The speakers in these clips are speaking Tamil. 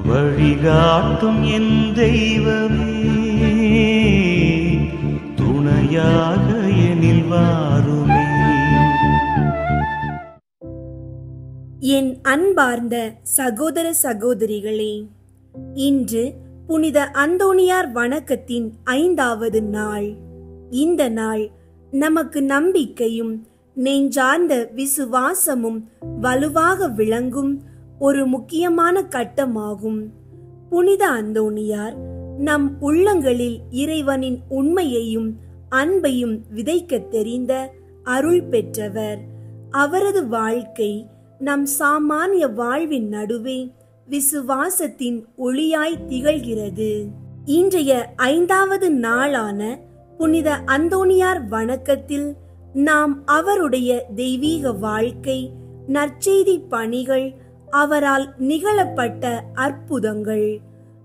வழிகாட்டும் என் தெய்வமே, துணையாக எனில் வாருமே. என் அன்பார்ந்த சகோதர சகோதரிகளே, இன்று புனித அந்தோணியார் வணக்கத்தின் 5வது நாள். இந்த நாள் நமக்கு நம்பிக்கையும் நெஞ்சார்ந்த விசுவாசமும் வலுவாக விளங்கும் ஒரு முக்கியமான கட்டமாகும். புனித அந்தோணியார் நம் உள்ளங்களில் இறைவனின் உண்மையையும் அன்பையும் விதைக்க தெரிந்த அருள் பெற்றவர். அவரது வாழ்க்கை நம் சாமானிய வாழ்வின் நடுவே விசுவாசத்தின் ஒளியாய் திகழ்கிறது. இன்றைய 5வது நாளான புனித அந்தோணியார் வணக்கத்தில் நாம் அவருடைய தெய்வீக வாழ்க்கை, நற்செய்தி பணிகள், அவரால் நிகழப்பட்ட அற்புதங்கள்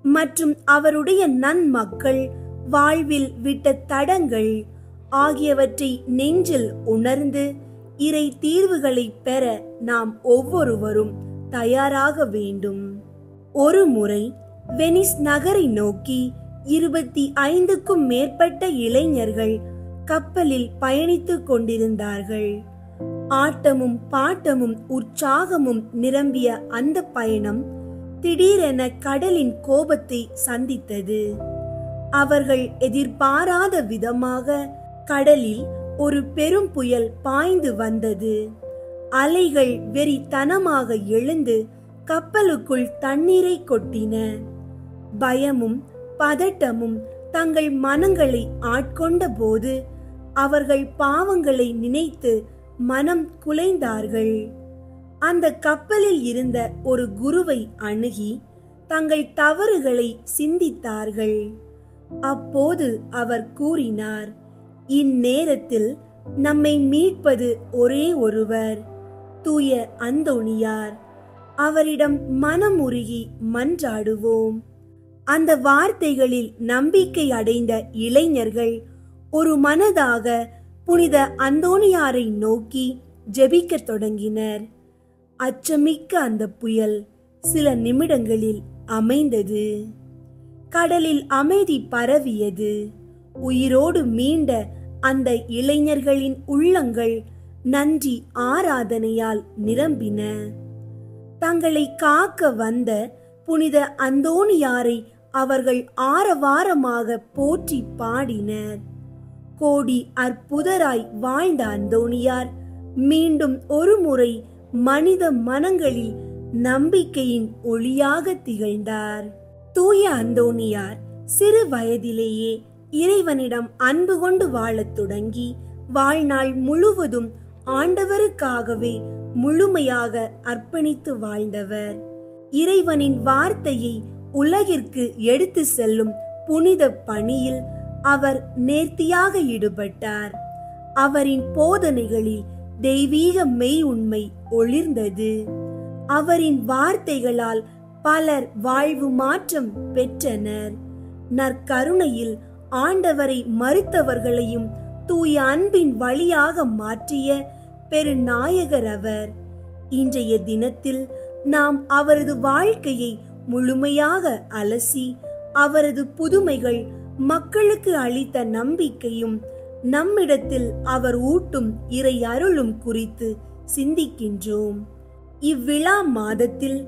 மற்றும் அவருடைய நன்மக்கள் வாழ்வில் விட்ட தடங்கள் ஆகியவற்றை நெஞ்சில் உணர்ந்து இறை தீர்வுகளை பெற நாம் ஒவ்வொருவரும் தயாராக வேண்டும். ஒரு முறை வெனிஸ் நகரை நோக்கி 25க்கும் மேற்பட்ட இளைஞர்கள் கப்பலில் பயணித்துக் கொண்டிருந்தார்கள். ஆட்டமும் பாட்டமும் உற்சாகமும் நிரம்பிய அந்த பயணம் திடீரென கடலின் கோபத்தை சந்தித்தது. அவர்கள் எதிர்பாராத விதமாக கடலில் ஒரு பெரும் புயல் பாய்ந்து வந்தது. அலைகள் வெறித்தனமாக எழுந்து கப்பலுக்குள் தண்ணீரை கொட்டின. பயமும் பதட்டமும் தங்கள் மனங்களை ஆட்கொண்ட போது அவர்கள் பாவங்களை நினைத்து மனம் குலைந்தார்கள். அந்த கப்பலில் இருந்த ஒரு குருவை அணுகி தங்கள் தவறுகளை சிந்தித்தார்கள். அப்போது அவர் கூறினார், இந்நேரத்தில் நம்மை மீட்பது ஒரே ஒருவர், தூய அந்தோணியார். அவரிடம் மனமுருகி மன்றாடுவோம். அந்த வார்த்தைகளில் நம்பிக்கை அடைந்த இளைஞர்கள் ஒரு மனதாக புனித அந்தோணியாரை நோக்கி ஜெபிக்க தொடங்கினர். அச்சமிக்க அந்த புயல் சில நிமிடங்களில் அமைந்தது. கடலில் அமைதி பரவியது. உயிரோடு மீண்ட அந்த இளைஞர்களின் உள்ளங்கள் நன்றி ஆராதனையால் நிரம்பின. தங்களை காக்க வந்த புனித அந்தோணியாரை அவர்கள் ஆரவாரமாக போற்றி பாடினர். கோடி அற்புதராய் வாழ்ந்த அந்தோணியார் மீண்டும் ஒரு முறை மனித மனங்களில் நம்பிக்கையின் ஒளியாக திகழ்ந்தார். தூய அந்தோணியார் சிறு வயதிலேயே இறைவனிடம் அன்பு கொண்டு வாழத் தொடங்கி வாழ்நாள் முழுவதும் ஆண்டவருக்காகவே முழுமையாக அர்ப்பணித்து வாழ்ந்தவர். இறைவனின் வார்த்தையை உலகிற்கு எடுத்து செல்லும் புனித பணியில் அவர் நேர்த்தியாக ஈடுபட்டார். அவரின் போதனைகளில் தெய்வீக மெய் உண்மை ஒளிர்ந்தது. அவரின் வார்த்தைகளால் பலர் வாழ்வு மாற்றம் பெற்றனர். நற்கருணையில் ஆண்டவரை மறுத்தவர்களையும் தூய அன்பின் வழியாக மாற்றிய பெருநாயகர் அவர். இன்றைய தினத்தில் நாம் அவரது வாழ்க்கையை முழுமையாக அலசி அவரது புதுமைகள், மக்களுக்கு அளித்த நம்பிக்கையும் நம்மிடத்தில் அவர் ஊட்டும் இறை அருளும் குறித்து சிந்திக்கின்றோம். இவ்விழா மாதத்தில்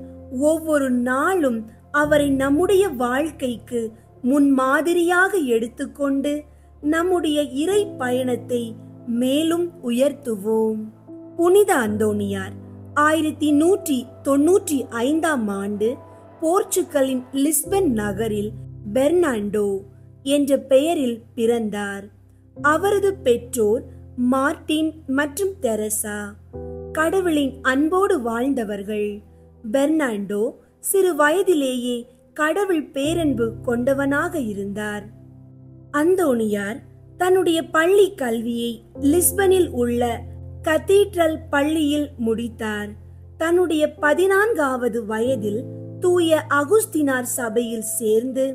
ஒவ்வொரு நாளும் அவரை நம்முடைய வாழ்க்கைக்கு முன்மாதிரியாக எடுத்துக்கொண்டு நம்முடைய இறை பயணத்தை மேலும் உயர்த்துவோம். புனித அந்தோணியார் 1195ஆம் ஆண்டு போர்ச்சுகலின் லிஸ்பன் நகரில் பெர்னாண்டோ என்ற பெயரில் பிறந்தார். அவரது பெற்றோர் மார்டின் மற்றும் தெரசா. கடவுளின் அன்போடு வாழ்ந்தவர்கள். பெர்னாண்டோ சிறு வயதிலேயே கடவுள் பேரன்பு கொண்டவனாக இருந்தார். அந்தோணியார் தன்னுடைய பள்ளி கல்வியை லிஸ்பனில் உள்ள கதீட்ரல் பள்ளியில் முடித்தார். தன்னுடைய 14வது வயதில் தூய அகுஸ்தினார் சபையில் சேர்ந்து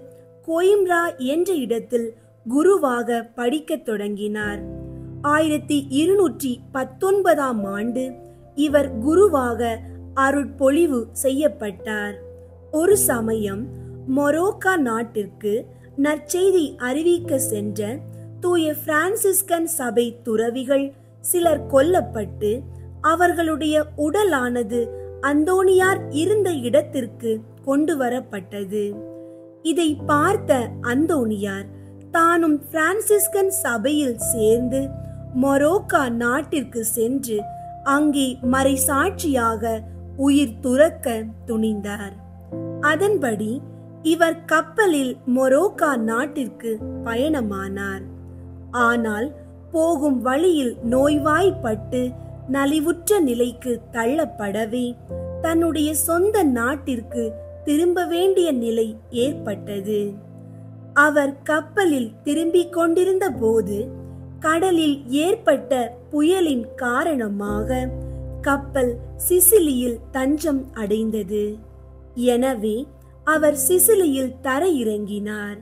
கோயிம்ரா என்ற இடத்தில் குருவாக படிக்கத் தொடங்கினார். 1219 இவர் குருவாக அருட்பொழிவு செய்யப்பட்டார். ஒரு சமயம் மொரோக்கா நாட்டிற்கு நற்செய்தி அறிவிக்க சென்ற தூய பிரான்சிஸ்கன் சபை துறவிகள் சிலர் கொல்லப்பட்டு அவர்களுடைய உடலானது அந்தோனியார் இருந்த இடத்திற்கு கொண்டு வரப்பட்டது. இதை பார்த்த அந்தோனியார் தானும் பிரான்சிஸ்கன் சபையில் சேர்ந்து மொரோக்கா நாட்டிற்கு சென்று அங்கே மறைசாட்சியாக உயிர் துறக்க துணிந்தார். அதன்படி இவர் கப்பலில் மொரோக்கா நாட்டிற்கு பயணமானார். ஆனால் போகும் வழியில் நோய்வாய்ப்பட்டு நலிவுற்ற நிலைக்கு தள்ளப்படவே தன்னுடைய சொந்த நாட்டிற்கு திரும்ப வேண்டிய நிலை ஏற்பட்டது. அவர் கப்பலில் திரும்பிக் கொண்டிருந்த போது கடலில் ஏற்பட்ட புயலின் காரணமாக கப்பல் சிசிலியில் தஞ்சம் அடைந்தது. எனவே அவர் சிசிலியில் தரையிறங்கினார்.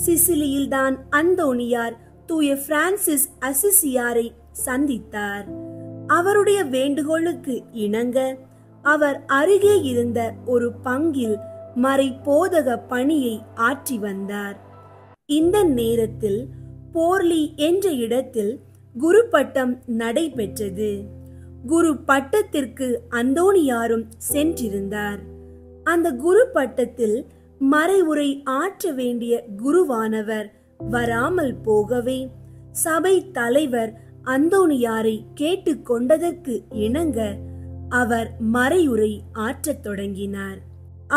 சிசிலியில்தான் அந்தோனியார் தூய பிரான்சிஸ் அசிசியாரை சந்தித்தார். அவருடைய வேண்டுகோளுக்கு இணங்க அவர் அருகே இருந்த ஒரு பங்கில் மறை போதக பணியை ஆற்றி வந்தார். இந்த நேரத்தில் போர்லி என்ற இடத்தில் குரு பட்டம் நடைபெற்றது. குரு பட்டத்திற்கு அந்தோனியாரும் சென்றிருந்தார். அந்த குரு பட்டத்தில் மறைவுரை ஆற்ற வேண்டிய குருவானவர் வராமல் போகவே சபை தலைவர் அந்தோனியாரை கேட்டுக்கொண்டதற்கு இணங்க அவர் மறையுரை ஆற்றத் தொடங்கினார்.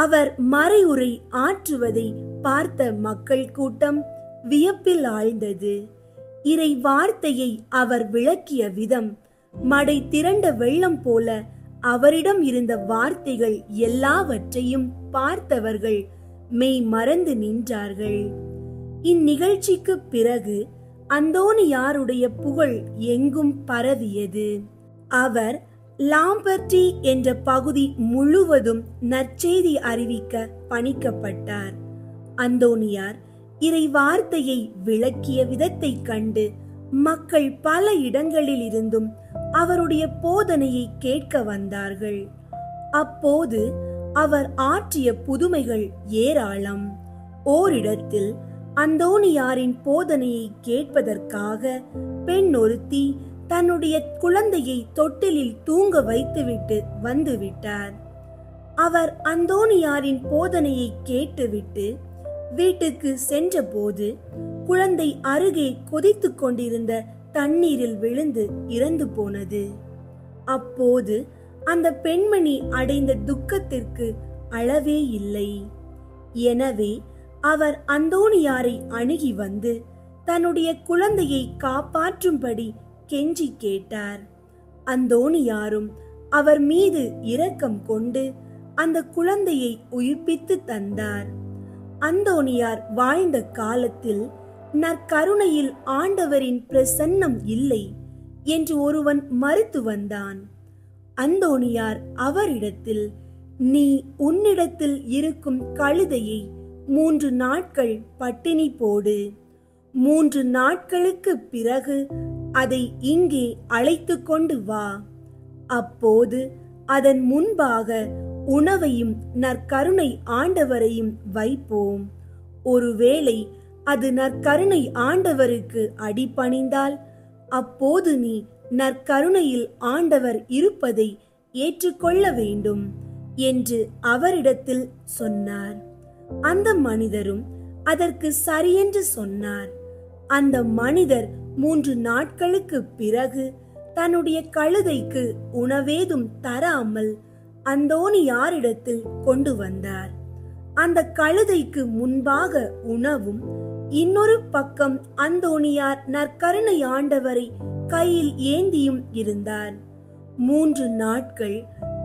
அவர் மறையுரை ஆற்றுவதை பார்த்த மக்கள் கூட்டம் வியப்பில் ஆழ்ந்தது. இறை வார்த்தையை அவர் விளக்கிய விதம் மடை திரண்ட வெள்ளம் போல அவரிடம் இருந்த வார்த்தைகள் எல்லாவற்றையும் பார்த்தவர்கள் மெய் மறந்து நின்றார்கள். இந்நிகழ்ச்சிக்கு பிறகு அந்தோனியாருடைய புகழ் எங்கும் பரவியது. அவர் லாம்பர்டி என்ற பகுதி முழுவதும் நற்செய்தி அறிவிக்க பணிக்கப்பட்டார். அந்தோனியார் இறை வார்த்தையை விளக்கிய விதத்தை கண்டு மக்கள் பல இடங்களில் இருந்தும் அவருடைய போதனையை கேட்க வந்தார்கள். அப்போது அவர் ஆற்றிய புதுமைகள் ஏராளம். ஓரிடத்தில் அந்தோனியாரின் போதனையை கேட்பதற்காக பெண் ஒருத்தி தன்னுடைய குழந்தையை தொட்டிலில் தூங்க வைத்துவிட்டு வந்துவிட்டார். அவர் அந்தோனியாரின் போதனையை கேட்டுவிட்டு வீட்டுக்கு சென்றபோது குழந்தை அருகே கொதித்துக் கொண்டிருந்த தண்ணீரில் விழுந்து இறந்து போனது. அப்போது அந்த பெண்மணி அடைந்த துக்கத்திற்கு அளவே இல்லை. எனவே அவர் அந்தோனியாரை அணுகி வந்து தன்னுடைய குழந்தையை காப்பாற்றும்படி கெஞ்சி கேட்டார். அந்தோனியாரும் அவர் மீது இரக்கம் கொண்டு அந்த குழந்தையை உயிர்ப்பித்து தந்தார். அந்தோனியார் வாழ்ந்த காலத்தில் நற்கருணையில் ஆண்டவரின் பிரசன்னம் இல்லை என்று ஒருவன் மறுத்து வந்தான். அந்தோனியார் அவரிடத்தில், நீ உன்னிடத்தில் இருக்கும் கழுதையை 3 நாட்கள் பட்டினி போடு, 3 நாட்களுக்கு பிறகு அதை இங்கே அழைத்து கொண்டு வா, அப்போது அதன் முன்பாக உணவையும் நற்கருணை ஆண்டவரையும் வைப்போம். ஒருவேளை அது நற்கருணை ஆண்டவருக்கு அடிபணிந்தால் அப்போது நீ நற்கருணையில் ஆண்டவர் இருப்பதை ஏற்றுக்கொள்ள வேண்டும் என்று அவரிடத்தில் சொன்னார். அந்த மனிதரும் அதற்கு சரியென்று சொன்னார். அந்த மனிதர் 3 நாட்களுக்கு பிறகு தன்னுடைய கழுதைக்கு உணவேதும் தராமல் அந்தோனியாரிடத்தில் கொண்டு வந்தார். அந்த கழுதைக்கு முன்பாக உணவும், இன்னொரு பக்கம் அந்தோனியார் நற்கருணை ஆண்டவரை கையில் ஏந்தியும் இருந்தார். 3 நாட்கள்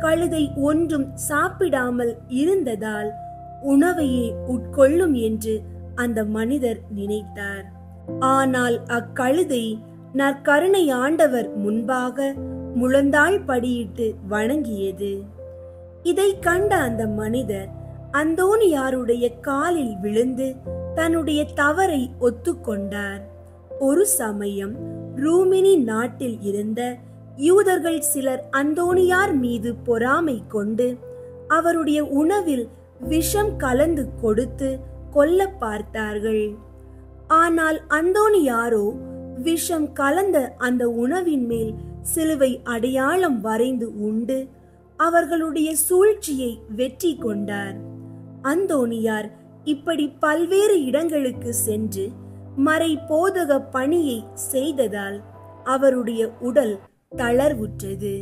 கழுதை ஒன்றும் சாப்பிடாமல் இருந்ததால் உணவையே உட்கொள்ளும் என்று அந்த மனிதர் நினைத்தார். ஆனால் அக்கழுதை நற்கருணை ஆண்டவர் முன்பாக முழந்தாள் படியிட்டு வணங்கியது. இதை கண்ட அந்த மனிதர் அந்தோனியாருடைய காலில் விழுந்து தன்னுடைய தவறை ஒத்துக்கொண்டார். ஒரு சமயம் ரூமினி நாட்டில் இருந்த யூதர்கள் சிலர் அந்தோணியார் மீது பொறாமை கொண்டு அவருடைய உணவில் விஷம் கலந்து கொடுத்து கொல்ல பார்த்தார்கள். ஆனால் அந்தோணியாரோ விஷம் கலந்த அந்த உணவின் மேல் சிலுவை அடையாளம் வரைந்து உண்டு அவர்களுடைய சூழ்ச்சியை வெற்றி கொண்டார். அந்தோணியார் இப்படி பல்வேறு இடங்களுக்கு சென்று மறை போதக பணியை செய்ததால் அவருடைய உடல் தளர்வுற்றது.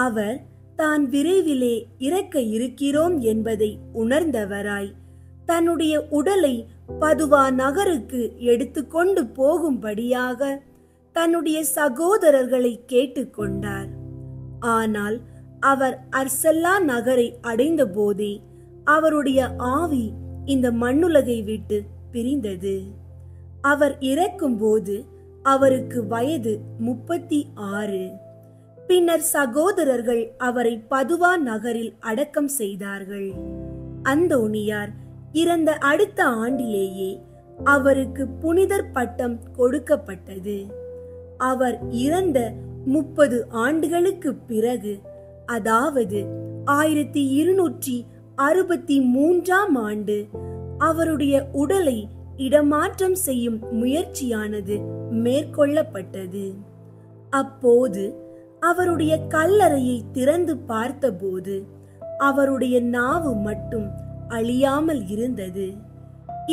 அவர் தான் விரைவிலே இறக்க இருக்கிறோம் என்பதை உணர்ந்தவராய் தன்னுடைய உடலை பதுவா நகருக்கு எடுத்துக்கொண்டு போகும்படியாக தன்னுடைய சகோதரர்களை கேட்டுக்கொண்டார். ஆனால் அவர் அர்சல்லா நகரை அடைந்த போதே அவருடைய ஆவி இந்த மண்ணுலகை விட்டு பிரிந்தது. அவர் இறக்கும்போது அவருக்கு வயது 36. பின்னர் சகோதரர்கள் அவரை பதுவா நகரில் அடக்கம் செய்தார்கள். அந்தோணியார் இறந்த அடுத்த ஆண்டிலேயே அவருக்கு புனிதர் பட்டம் கொடுக்கப்பட்டது. அவர் இறந்த 30 ஆண்டுகளுக்கு பிறகு, அதாவது 1263ஆம் ஆண்டு, அவருடைய உடலை இடமாற்றம் செய்யும் முயற்சியானது மேற்கொள்ளப்பட்டது. அப்போது அவருடைய கல்லறையை திறந்து பார்த்தபோது அவருடைய நாவு மட்டும் அழியாமல் இருந்தது.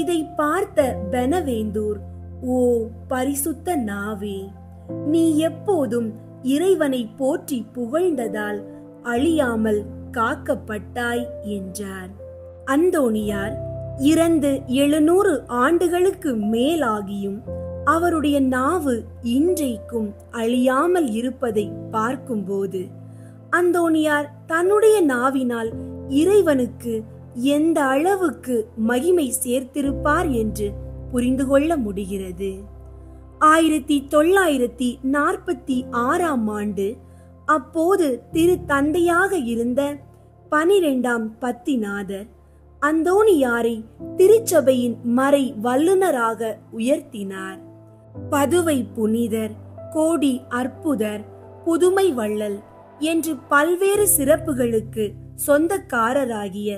இதை பார்த்த பெனவேந்தூர், ஓ பரிசுத்த நாவே, நீ எப்போதும் இறைவனை போற்றி புகழ்ந்ததால் அழியாமல் காக்கப்பட்டாய் என்றார். அந்தோணியார் இறந்து 700 ஆண்டுகளுக்கு மேலாகியும் அவருடைய நாவு இன்றைக்கும் அழியாமல் இருப்பதை பார்க்கும்போது அந்தோணியார் தன்னுடைய நாவினால் இறைவனுக்கு எந்த அளவுக்கு மகிமை சேர்த்திருப்பார் என்று புரிந்து கொள்ள முடிகிறது. 1946ஆம் ஆண்டு அப்போது திரு தந்தையாக இருந்த 12ஆம் பத்திநாதர் அந்தோணியாரை திருச்சபையின் மறை வல்லுனராக உயர்த்தினார். பதுவை புனிதர், கோடி அற்புதர், புதுமை வள்ளல் என்று பல்வேறு சிறப்புகளுக்கு சொந்தக்காரராகிய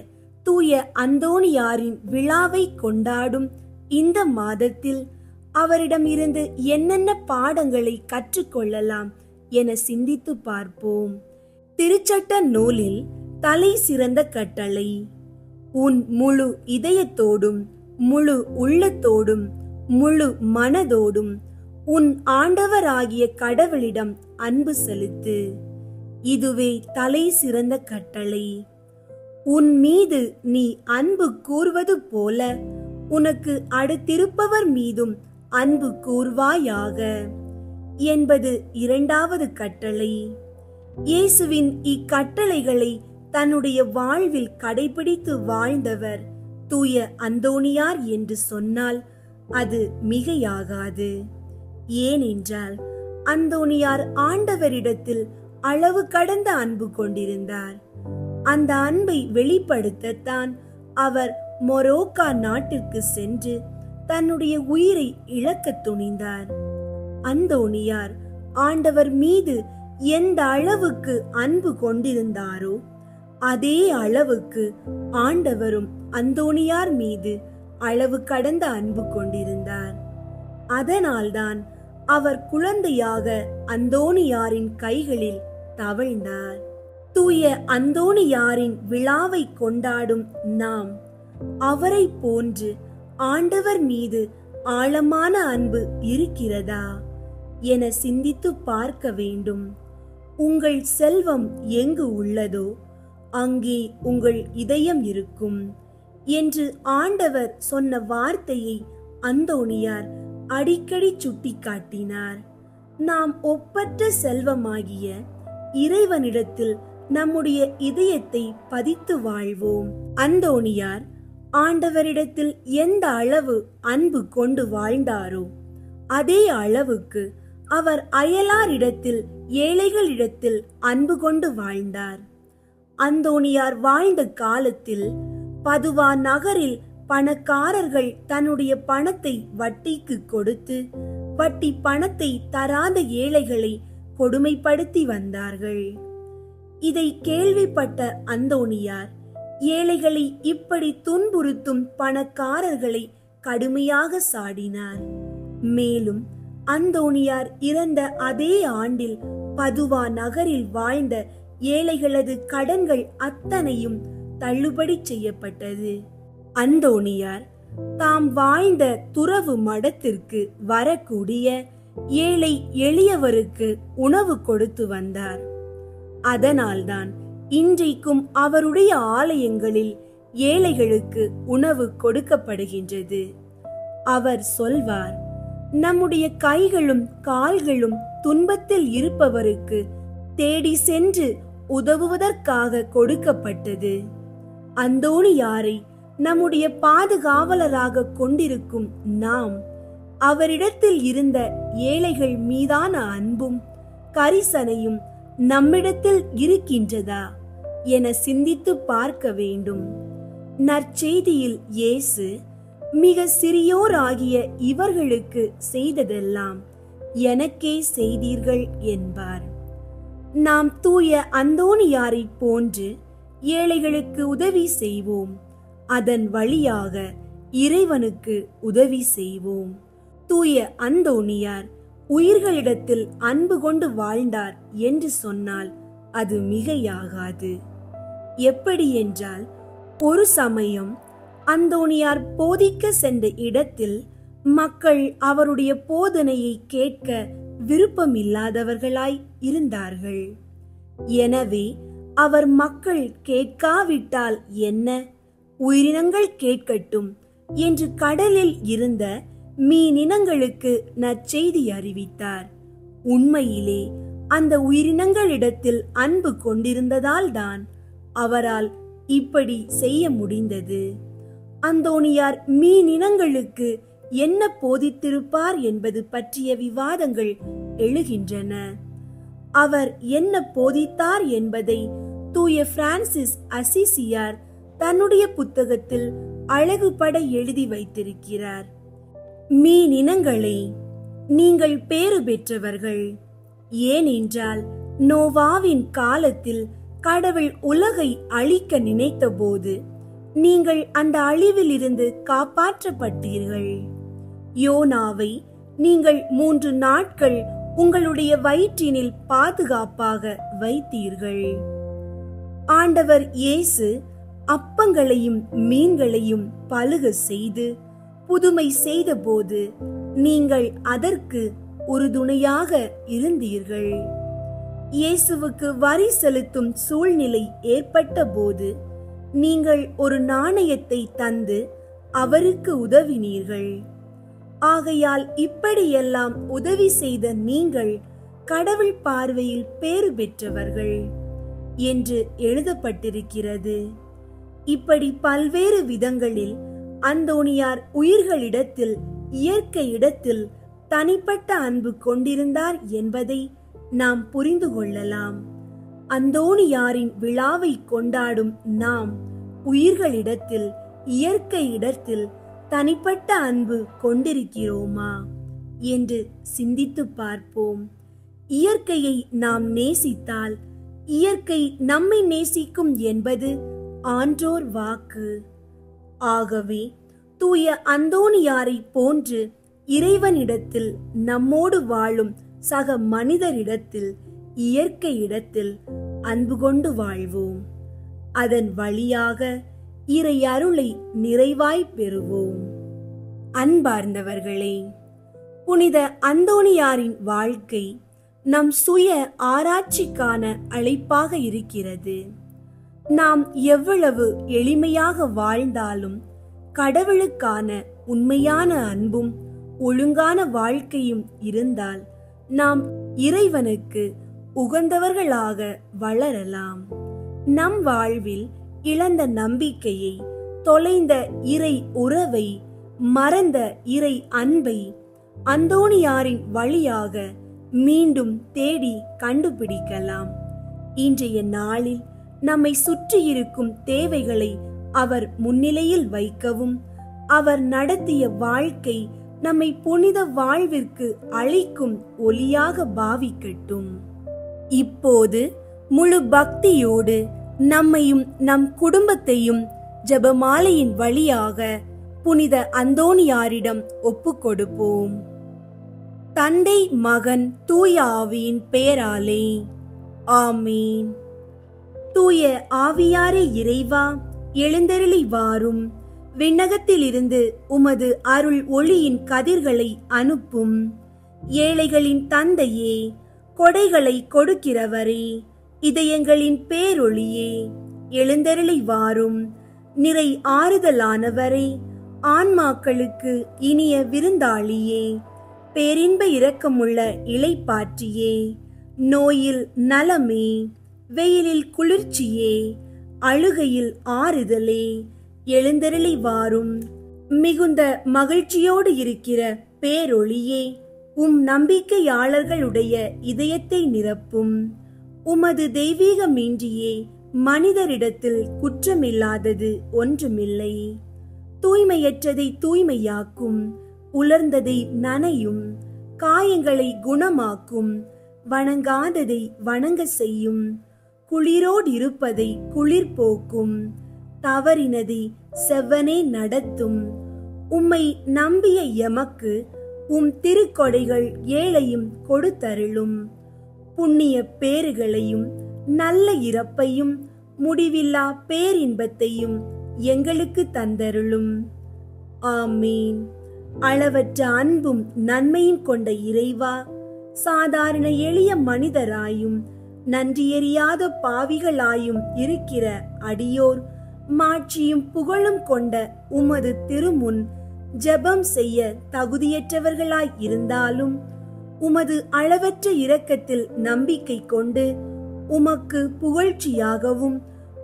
தூய அந்தோணியாரின் விழாவை கொண்டாடும் இந்த மாதத்தில் அவரிடம் இருந்து என்னென்ன பாடங்களை கற்றுக்கொள்ளலாம் என சிந்தித்து பார்ப்போம். திருச்சட்ட நூலில் தலை சிறந்த கட்டளை, உன் முழு இதயத்தோடும் முழு உள்ளத்தோடும் முழு மனதோடும் உன் ஆண்டவராகிய கடவுளிடம் அன்பு செலுத்து. இதுவே தலை சிறந்த கட்டளை. உன் மீது நீ அன்பு கூர்வது போல உனக்கு அடுத்திருப்பவர் மீதும் அன்பு கூர்வாயாக என்பது 2வது கட்டளை. இயேசுவின் இக்கட்டளைகளை தன்னுடைய வாழ்வில் கடைபிடித்து வாழ்ந்தவர் தூய அந்தோணியார் என்று சொன்னால் அது மிகையாகாது. ஏனென்றால் அந்தோணியார் ஆண்டவரிடத்தில் அளவு கடந்த அன்பு கொண்டிருந்தார். அந்த அன்பை வெளிப்படுத்தத்தான் அவர் மொரோக்கா நாட்டிற்கு சென்று தன்னுடைய உயிரை இழக்க துணிந்தார். அந்தோணியார் ஆண்டவர் மீது எந்த அளவுக்கு அன்பு கொண்டிருந்தாரோ அதே அளவுக்கு ஆண்டவரும் அந்தோணியார் மீது அளவு கடந்த அன்பு கொண்டிருந்தார். அதனால்தான் அவர் குழந்தையாக அந்தோணியாரின் கைகளில் தவழ்ந்தார். தூய அந்தோணியாரின் விழாவை கொண்டாடும் நாம் அவரை போன்று ஆண்டவர் மீது ஆழமான அன்பு இருக்கிறதா என சிந்தித்து பார்க்க வேண்டும். உங்கள் செல்வம் எங்கு உள்ளதோ அங்கே உங்கள் இதயம் இருக்கும் என்று ஆண்டவர் சொன்ன வார்த்தையை அந்தோணியார் அடிக்கடி சுட்டிக்காட்டினார். நாம் ஒப்பற்ற செல்வமாகிய இறைவனிடத்தில் நம்முடைய இதயத்தை பதித்து வாழ்வோம். அந்தோணியார் ஆண்டவரிடத்தில் எந்த அளவு அன்பு கொண்டு வாழ்ந்தாரோ அதே அளவுக்கு அவர் அயலாரிடத்தில், ஏழைகளிடத்தில் அன்பு கொண்டு வாழ்ந்தார். அந்தோணியார் வாழ்ந்த காலத்தில் பதுவா நகரில் பணக்காரர்கள் தன்னுடைய பணத்தை வட்டிக்கு கொடுத்து வட்டி பணத்தை தராத ஏழைகளை கொடுமைப்படுத்தி வந்தார்கள். இதை கேள்விப்பட்ட அந்தோணியார் ஏழைகளை இப்படி துன்புறுத்தும் பணக்காரர்களை கடுமையாக சாடினார். மேலும் அந்தோணியார் இறந்த அதே ஆண்டில் பதுவா நகரில் வாழ்ந்த ஏழைகளது கடன்கள் அத்தனையும் தள்ளுபடி செய்யப்பட்டது. அந்தோணியார் தாம் வாழ்ந்த துறவு மடத்திற்கு வரக்கூடிய ஏழை எளியவருக்கு உணவு கொடுத்து வந்தார். அதனால்தான் இன்றைக்கும் அவருடைய ஆலயங்களில் ஏழைகளுக்கு உணவு கொடுக்கப்படுகின்றது. அவர் சொல்வார், நம்முடைய கைகளும் கால்களும் துன்பத்தில் இருப்பவருக்கு தேடி சென்று உதவுவதற்காக கொடுக்கப்பட்டது. அந்தோணியாரை நம்முடைய பாதுகாவலராக கொண்டிருக்கும் நாம் அவரிடத்தில் இருந்த ஏழைகள் மீதான அன்பும் கரிசனையும் நம்மிடத்தில் இருக்கின்றதா என சிந்தித்து பார்க்க வேண்டும். நற்செய்தியில் இயேசு மிக சிறியோராகிய இவர்களுக்கு செய்ததெல்லாம் எனக்கே செய்தீர்கள் என்பார். நாம் தூய அந்தோணியாரை போன்று ஏழைகளுக்கு உதவி செய்வோம். அதன் வழியாக இறைவனுக்கு உதவி செய்வோம். தூய அந்தோணியார் உயிர்களிடத்தில் அன்பு கொண்டு வாழ்ந்தார் என்று சொன்னால் அது மிகையாகாது. எப்படி என்றால், ஒரு சமயம் அந்தோணியார் போதிக்க சென்ற இடத்தில் மக்கள் அவருடைய போதனையை கேட்க விருப்பமில்லாதவர்களாய் இருந்தார்கள். எனவே அவர் மக்கள் கேட்காவிட்டால் என்ன, உயிரினங்கள் கேட்கட்டும் என்று கடலில் இருந்த மீனினங்களுக்கு நற்செய்தி அறிவித்தார். உண்மையிலே அந்த உயிரினங்களிடத்தில் அன்பு கொண்டிருந்ததால் தான் அவரால் இப்படி செய்ய முடிந்தது. அந்தோணியார் மீனினங்களுக்கு என்ன போதித்திருப்பார் என்பது பற்றிய விவாதங்கள் எழுகின்றன. அவர் என்ன போதித்தார் என்பதை தூய பிரான்சிஸ் அசிசியார் தன்னுடைய புத்தகத்தில் அழகுபட எழுதி வைத்திருக்கிறார். மீனினங்களே, நீங்கள் பேறு பெற்றவர்கள். ஏனென்றால் நோவாவின் காலத்தில் கடவுள் உலகை அழிக்க நினைத்த போது நீங்கள் அந்த அழிவில் இருந்து காப்பாற்றப்பட்டீர்கள். யோனாவை நீங்கள் 3 நாட்கள் உங்களுடைய வயிற்றினில் பாதுகாப்பாக வைத்தீர்கள். ஆண்டவர் இயேசு அப்பங்களையும் மீன்களையும் பலுக செய்து புதுமை செய்த போது நீங்கள் அதற்கு உறுதுணையாக இருந்தீர்கள். இயேசுவுக்கு வரி செலுத்தும் சூழ்நிலை ஏற்பட்ட போது நீங்கள் ஒரு நாணயத்தை தந்து அவருக்கு உதவினீர்கள். ஆகையால் இப்படியெல்லாம் உதவி செய்த நீங்கள் கடவுள் பார்வையில் பேறு பெற்றவர்கள் என்று எழுதப்பட்டிருக்கிறது. இப்படி பல்வேறு விதங்களில் அந்தோணியார் உயிர்களிடத்தில், இயற்கையிடத்தில் தனிப்பட்ட அன்பு கொண்டிருந்தார் என்பதை நாம் புரிந்து கொள்ளலாம். அந்தோணியாரின் விழாவை கொண்டாடும் நாம் உயிர்களிடத்தில், இயற்கையிடத்தில் தனிப்பட்ட அன்பு கொண்டிருக்கிறோமா என்று சிந்தித்து பார்ப்போம். இயற்கையை நாம் நேசித்தால் இயற்கை நம்மை நேசிக்கும் என்பது ஆன்றோர் வாக்கு. ஆகவே தூய அந்தோணியாரை போன்று இறைவனிடத்தில், நம்மோடு வாழும் சக மனிதரிடத்தில், இயற்கையிடத்தில் அன்பு கொண்டு வாழ்வோம். அதன் வழியாக இறை அருளை நிறைவாய் பெறுவோம். அன்பார்ந்தவர்களே, புனித அந்தோணியாரின் வாழ்க்கை நம் சுய ஆராய்ச்சிக்கான அழைப்பாக இருக்கிறது. நாம் எவ்வளவு எளிமையாக வாழ்ந்தாலும் கடவுளுக்கான உண்மையான அன்பும் ஒழுங்கான வாழ்க்கையும் இருந்தால் நாம் இறைவனுக்கு உகந்தவர்களாக வளரலாம். நம் வாழ்வில் இழந்த நம்பிக்கையை, தொலைந்த இறை உறவை, மறந்த இறை அன்பை அந்தோணியாரின் வழியாக மீண்டும் தேடி கண்டுபிடிக்கலாம். இன்றைய நாளில் நம்மை சுற்றியிருக்கும் தேவைகளை அவர் முன்னிலையில் வைக்கவும், அவர் நடத்திய வாழ்க்கை நம்மை புனித வாழ்விற்கு அழைக்கும் ஒளியாக பாவிக்கட்டும். இப்போது முழு பக்தியோடு நம்மையும் நம் குடும்பத்தையும் ஜெபமாலையின் வழியாக புனித அந்தோணியாரிடம் ஒப்புக்கொடுப்போம். தந்தை, மகன், தூய ஆவியின் பெயராலே ஆமீன். தூய ஆவியாரே இறைவா, எழுந்தருளி வாரும். விண்ணகத்திலிருந்து உமது அருள் ஒளியின் கதிர்களை அனுப்பும். ஏழைகளின் தந்தையே, கொடைகளை கொடுக்கிறவரே, இதயங்களின் பேரொளியே, எழுந்தருளி வாரும். நிறை ஆறுதலானவரே, ஆன்மாக்களுக்கு இனிய விருந்தாளியே, பேரின்ப இரக்கமுள்ள இளைப்பாற்றியே, நோயில் நலமே, வெயிலில் குளிர்ச்சியே, அழுகையில் ஆறுதலே, எழுந்தருளி வாரும். மிகுந்த மகிழ்ச்சியோடு இருக்கிற பேரொளியே, நம்பிக்கையாளர்களுடைய இதயத்தை நிரப்பும். உமது தெய்வீக மீண்டியே மனிதரிடத்தில் குற்றமில்லாதது ஒன்றுமில்லை. தூய்மையற்றதை தூய்மையாக்கும், உலர்ந்ததை நனையும், காயங்களை குணமாக்கும், வணங்காததை வணங்க செய்யும், குளிரோடு இருப்பதை குளிர் போக்கும், தவறினதை செவ்வனே நடத்தும். உம்மை நம்பிய எமக்கு திருக்கொடைகள் ஏழையும் கொடுத்தருளும். புண்ணிய பேறுகளையும் நல்ல இறப்பையும் முடிவில்லா பேரின்பத்தையும் எங்களுக்கு தந்தருளும். ஆமீன். அளவற்ற அன்பும் நன்மையும் கொண்ட இறைவா, சாதாரண எளிய மனிதராயும் நன்றியறியாத பாவிகளாயும் இருக்கிற அடியோர் மாட்சியும் புகழும் கொண்ட உமது திருமுன் ஜெபம் செய்ய தகுதியற்றவர்களாய் இருந்தாலும் உமது அளவற்ற இரக்கத்தில் நம்பிக்கை கொண்டு உமக்கு புகழ்ச்சியாகவும்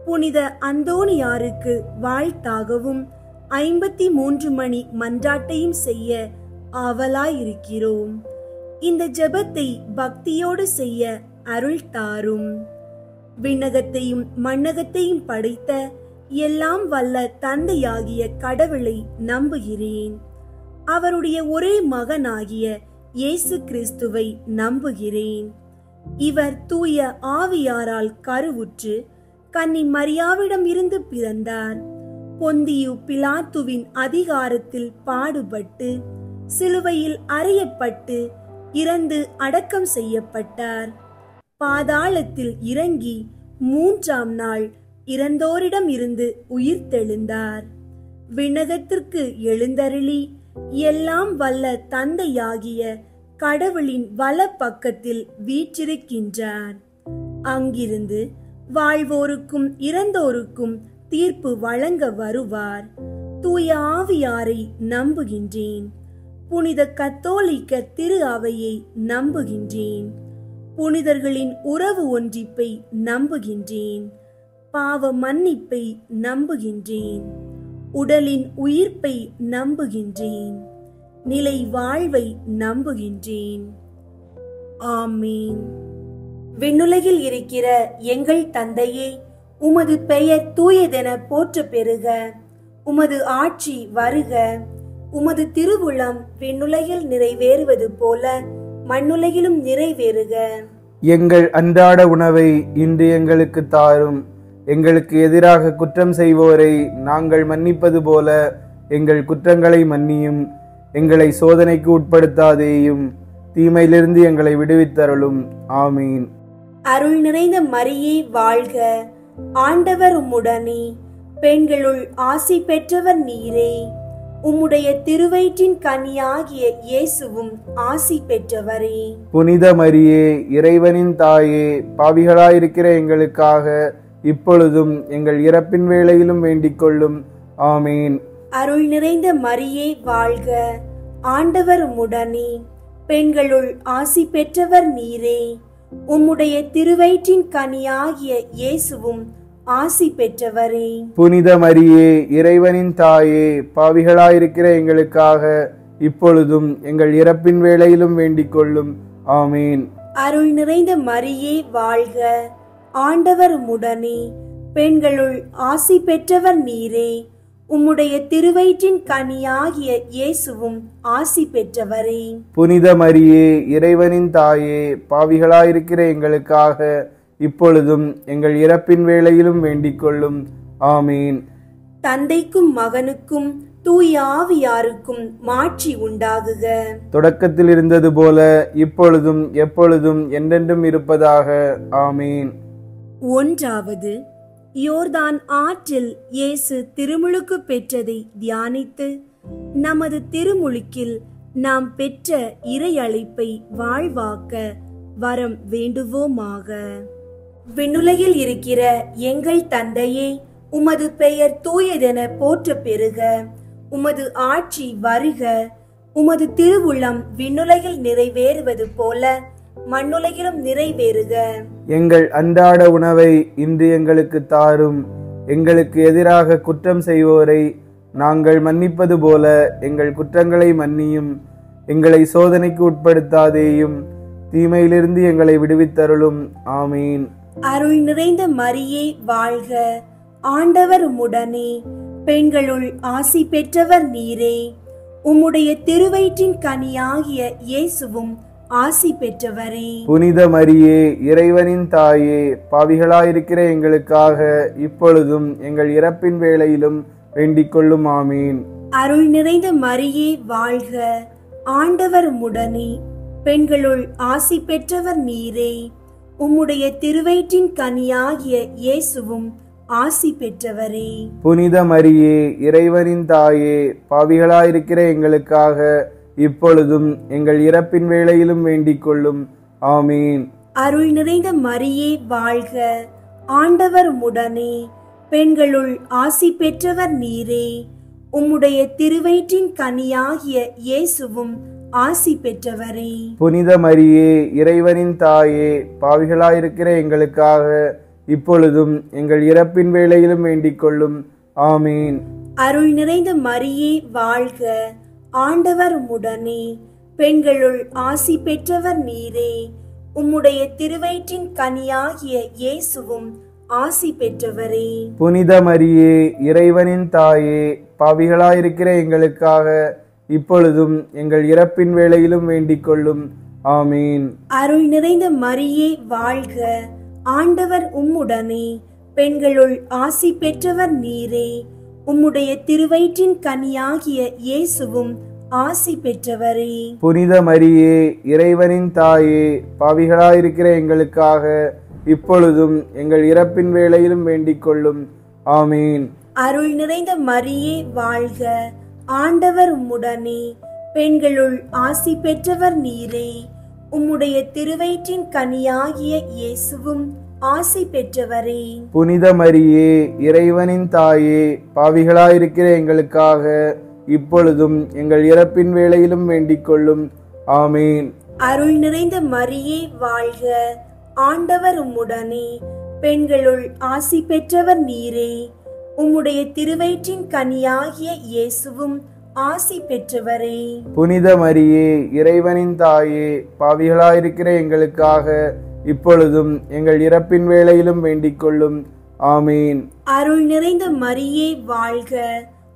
புனித அந்தோணியாருக்கு வாழ்த்தாகவும் 53 மணி மன்றாட்டையும் செய்ய ஆவலாயிருக்கிறோம். இந்த ஜெபத்தை பக்தியோடு செய்ய அருள் தாரும். விண்ணகத்தையும் மண்ணகத்தையும் படைத்த எல்லாம் வல்ல தந்தையாகிய கடவுளை நம்புகிறேன். அவருடைய ஒரே மகனாகிய இயேசு கிறிஸ்துவை நம்புகிறேன். இவர் தூய ஆவியாரால் கருவுற்று கன்னி மரியாவிடம் இருந்து பிறந்தார். பொந்தியு பிலாத்துவின் அதிகாரத்தில் பாடுபட்டு சிலுவையில் அறையப்பட்டு இறந்து அடக்கம் செய்யப்பட்டார். பாதாளத்தில் இறங்கி 3ஆம் நாள் இறந்தோரிடம் இருந்து உயிர்த்தெழுந்தார். விண்ணகத்திற்கு எழுந்தருளி எல்லாம் வல்ல தந்தையாகிய கடவுளின் வல பக்கத்தில் வீற்றிருக்கின்றார். அங்கிருந்து வாழ்வோருக்கும் இறந்தோருக்கும் தீர்ப்பு வழங்க வருவார். தூய ஆவியாரை நம்புகின்றேன். புனித கத்தோலிக்க திரு அவையை நம்புகின்றேன். புனிதர்களின் உறவு ஒன்றிப்பை நம்புகின்றேன். பாவ மன்னிப்பை நம்புகின்றேன். உடலின் உயிர்ப்பை நம்புகின்றேன். நிலை வாழ்வை நம்புகின்றேன். ஆமீன். விண்ணுலகில் இருக்கிற எங்கள் தந்தையே, உமது பெயர் தூயதென போற்ற பெறுக. உமது ஆட்சி வருக. உமது திருவுளம் விண்ணுலகில் நிறைவேறுவது போல மண்ணுலகிலும் நிறைவேறுக. எங்கள் அன்றாட உணவை இன்று எங்களுக்கு தாரும். எங்களுக்கு எதிராக குற்றம் செய்வோரை நாங்கள் மன்னிப்பது போல எங்கள் குற்றங்களை மன்னியும். எங்களை சோதனைக்கு உட்படுத்தாதேயும், தீமையிலிருந்து எங்களை விடுவித்தருளும். ஆமீன். அருள் நிறைந்த மரியே வாழ்க. ஆண்டவர் உம்முடனே, பெண்களுள் ஆசி பெற்றவர் நீரே. உம்முடைய திருவயிற்றின் கனியாகிய இயேசுவும் ஆசி பெற்றவரே. புனித மரியே, இறைவனின் தாயே, பாவிகளாயிருக்கிற எங்களுக்காக இப்பொழுதும் எங்கள் இறப்பின் வேளையிலும் வேண்டிக் கொள்ளும். ஆமீன். அருள் நிறைந்த மரியே வாழ்க. ஆண்டவர் உம்முடனே, பெண்களுள் ஆசி பெற்றவர் நீரே. உம்முடைய திருவயிற்றின் கனியாகிய இயேசுவும் ஆசி பெற்றவரே. புனித மரியே, இறைவனின் தாயே, பாவிகளாயிருக்கிற எங்களுக்காக இப்பொழுதும் எங்கள் இறப்பின் வேளையிலும் வேண்டிக் கொள்ளும். ஆமீன். அருள் நிறைந்த மரியே வாழ்க. ஆண்டவர் உம்முடனே, பெண்களுள் ஆசி பெற்றவர் நீரே. உம்முடைய திருவயிற்றின் கனியாகிய இயேசுவும் ஆசி பெற்றவரே. புனித மரியே, இறைவனின் தாயே, பாவிகளாயிருக்கிற எங்களுக்காக இப்பொழுதும் எங்கள் இறப்பின் வேளையிலும் வேண்டிக் கொள்ளும். ஆமீன். தந்தைக்கும் மகனுக்கும் தூய ஆவியாருக்கும் மாட்சி உண்டாகுக. தொடக்கத்தில் இருந்தது போல இப்பொழுதும் எப்பொழுதும் என்றென்றும் இருப்பதாக. ஆமீன். ஒன்றாவது, யோர்தான் ஆற்றில் இயேசு திருமுழுக்கு பெற்றதை தியானித்து நமது திருமுழுக்கில் நாம் பெற்ற இறை அழைப்பை வாழ்வாக்க வரம் வேண்டுவோமாக. விண்ணுலகில் இருக்கிற எங்கள் தந்தையே, உமது பெயர் தூயதென போற்ற பெறுக. உமது ஆட்சி வருக. உமது திருவுள்ளம் விண்ணுலகில் நிறைவேறுவது போல மண்ணுலகிலும் நிறைவேறுக. எங்கள் அன்றாட உணவை இன்று எங்களுக்கு தாரும். எங்களுக்கு எதிராக குற்றம் செய்வோரை நாங்கள் மன்னிப்பது போல எங்கள் குற்றங்களை மன்னியும். எங்களை சோதனைக்கு உட்படுத்தாதேயும், தீமையிலிருந்து எங்களை விடுவித்தருளும். ஆமீன். அருள் நிறைந்த மரியே வாழ்க. ஆண்டவர் உம்முடனே, பெண்களுள் ஆசி பெற்றவர் நீரே. உம்முடைய திருவயிற்றின் கனியாகிய இயேசுவும் ஆசி பெற்றவரே. புனித மரியே, இறைவனின் தாயே, பாவிகளாயிருக்கிற எங்களுக்காக இப்பொழுதும் எங்கள் இறப்பின் வேளையிலும் வேண்டிக் கொள்ளும். ஆமீன். அருள் நிறைந்த மரியே வாழ்க. ஆண்டவர் உம்முடனே, பெண்களுள் ஆசி பெற்றவர் நீரே. உம்முடைய திருவயிற்றின் கனியாகிய இயேசுவும் ஆசி பெற்றவரே. புனித மரியே, இறைவனின் தாயே, பாவிகளாயிருக்கிற எங்களுக்காக இப்பொழுதும் எங்கள் இறப்பின் வேளையிலும் வேண்டிக் கொள்ளும். ஆமீன். அருள் நிறைந்த மரியே வாழ்க. ஆண்டவர் உம்முடனே, பெண்களுள் ஆசி பெற்றவர் நீரே. உம்முடைய திருவயிற்றின் கனியாகிய இயேசுவும் ஆசி பெற்றவரே. புனித மரியே, இறைவனின் தாயே, பாவிகளாயிருக்கிற எங்களுக்காக இப்பொழுதும் எங்கள் இறப்பின் வேளையிலும் வேண்டிக் கொள்ளும். ஆமீன். அருள் நிறைந்த மரியே வாழ்க. ஆண்டவர் உம்முடனே, பெண்களுள் ஆசி பெற்றவர் நீரே. உம்முடைய திருவயிற்றின் கனியாகிய இயேசுவும் ஆசி பெற்றவரே. புனித மரியே, இறைவனின் தாயே, பாவிகளாயிருக்கிற எங்களுக்காக இப்பொழுதும் எங்கள் இறப்பின் வேளையிலும் வேண்டிக் கொள்ளும். ஆமீன். அருள் நிறைந்த மரியே வாழ்க. ஆண்டவர் உம்முடனே, பெண்களுள் ஆசி பெற்றவர் நீரே. உம்முடைய திருவயிற்றின் கனியாகிய இயேசுவும் ஆசி பெற்றவரே. புனித மரியே, இறைவனின் தாயே, பாவிகளாயிருக்கிற எங்களுக்காக இப்பொழுதும் எங்கள் இறப்பின் வேளையிலும் வேண்டிக் கொள்ளும். ஆமீன். அருள் நிறைந்த மரியே வாழ்க. ஆண்டவர் உம்முடனே, பெண்களுள் ஆசி பெற்றவர் நீரே. உம்முடைய திருவயிற்றின் கனியாகிய இயேசுவும் ஆசி பெற்றவரே. புனித மரியே, இறைவனின் தாயே, பாவிகளாயிருக்கிற எங்களுக்காக இப்பொழுதும் எங்கள் இறப்பின் வேளையிலும் வேண்டிக் கொள்ளும். ஆமீன். அருள் நிறைந்த மரியே வாழ்க. ஆண்டவர் உம்முடனே, பெண்களுள் ஆசி பெற்றவர் நீரே. உம்முடைய திருவயிற்றின் கனியாகிய இயேசுவும் ஆசி பெற்றவரே. புனித மரியே, இறைவனின் தாயே, பாவிகளாயிருக்கிற எங்களுக்காக இப்பொழுதும் எங்கள் இறப்பின் வேளையிலும் வேண்டிக் கொள்ளும். ஆமீன். அருள் நிறைந்த மரியே வாழ்க.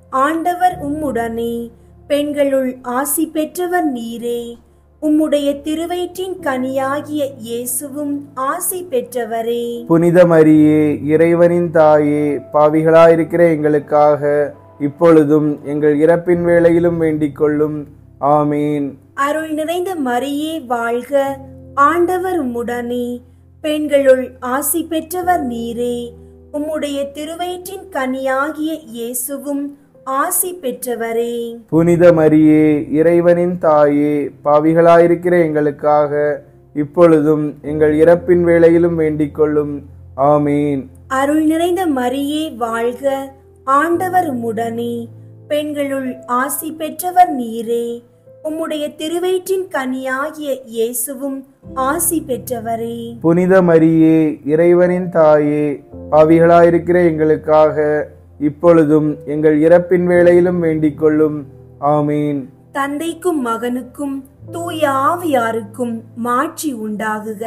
ஆண்டவர் உம்முடனே, பெண்களுள் ஆசி பெற்றவர் நீரே. உம்முடைய திருவயிற்றின் கனியாகிய இயேசுவும் ஆசி பெற்றவரே. புனித மரியே, இறைவனின் தாயே, பாவிகளாயிருக்கிற எங்களுக்காக இப்பொழுதும் எங்கள் இறப்பின் வேளையிலும் வேண்டிக் கொள்ளும். ஆமீன். அருள் நிறைந்த மரியே வாழ்க. ஆண்டவர் உம்முடனே, பெண்களுள் ஆசி பெற்றவர் நீரே. உம்முடைய திருவயிற்றின் கனியாகிய இயேசுவும் ஆசி பெற்றவரே. புனித மரியே, இறைவனின் தாயே, பாவிகளாயிருக்கிற எங்களுக்காக இப்பொழுதும் எங்கள் இறப்பின் வேளையிலும் வேண்டிக் கொள்ளும். ஆமீன். அருள் நிறைந்த மரியே வாழ்க. ஆண்டவர் உம்முடனே, பெண்களுள் ஆசி பெற்றவர் நீரே. உம்முடைய திருவயிற்றின் கனியாகிய இயேசுவும் ஆசி பெற்றவரே. புனித மரியே, இறைவனின் தாயே, பாவிகளாயிருக்கிற எங்களுக்காக இப்பொழுதும் எங்கள் இறப்பின் வேளையிலும் வேண்டிக் கொள்ளும். ஆமீன். தந்தைக்கும் மகனுக்கும் தூய ஆவியாருக்கும் மாட்சி உண்டாகுக.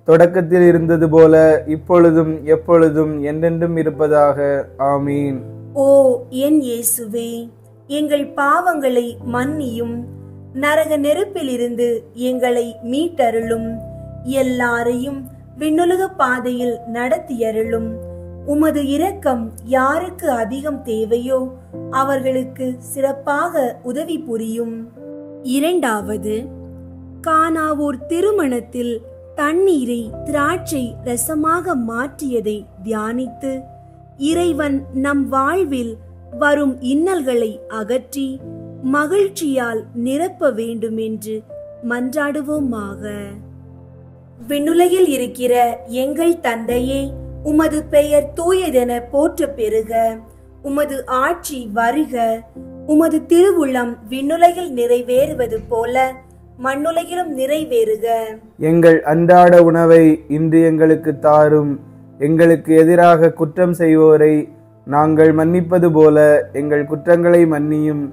தொடக்கத்தில் இருந்தது போல இப்பொழுதும் எப்பொழுதும் என்றென்றும் இருப்பதாக. ஆமீன். ஓ என் இயேசுவே, எங்கள் பாவங்களை மன்னியும், நரக நெருப்பிலிருந்து எங்களை மீட்டருளும், எல்லாரையும் விண்ணுலக பாதையில் நடத்தியருளும். உமது இரக்கம் யாருக்கு அதிகம் தேவையோ அவர்களுக்கு சிறப்பாக உதவி புரியும். இரண்டாவது, கானாவூர் திருமணத்தில் தண்ணீரை திராட்சை ரசமாக மாற்றியதை தியானித்து இறைவன் நம் வாழ்வில் வரும் இன்னல்களை அகற்றி மகிழ்ச்சியால் நிரப்ப வேண்டும் என்று மன்றாடுவோமாக. விண்ணுலகில் இருக்கிற எங்கள் தந்தையே, உமது பெயர் தூயதென போற்ற பெறுக. உமது ஆட்சி வருக. உமது திருவுளம் விண்ணுலகில் நிறைவேறுவது போல மண்ணுலகிலும் நிறைவேறுக. எங்கள் அன்றாட உணவை இன்று எங்களுக்கு தாரும். எங்களுக்கு எதிராக குற்றம் செய்வோரை நாங்கள் மன்னிப்பது போல எங்கள் குற்றங்களை மன்னியும்.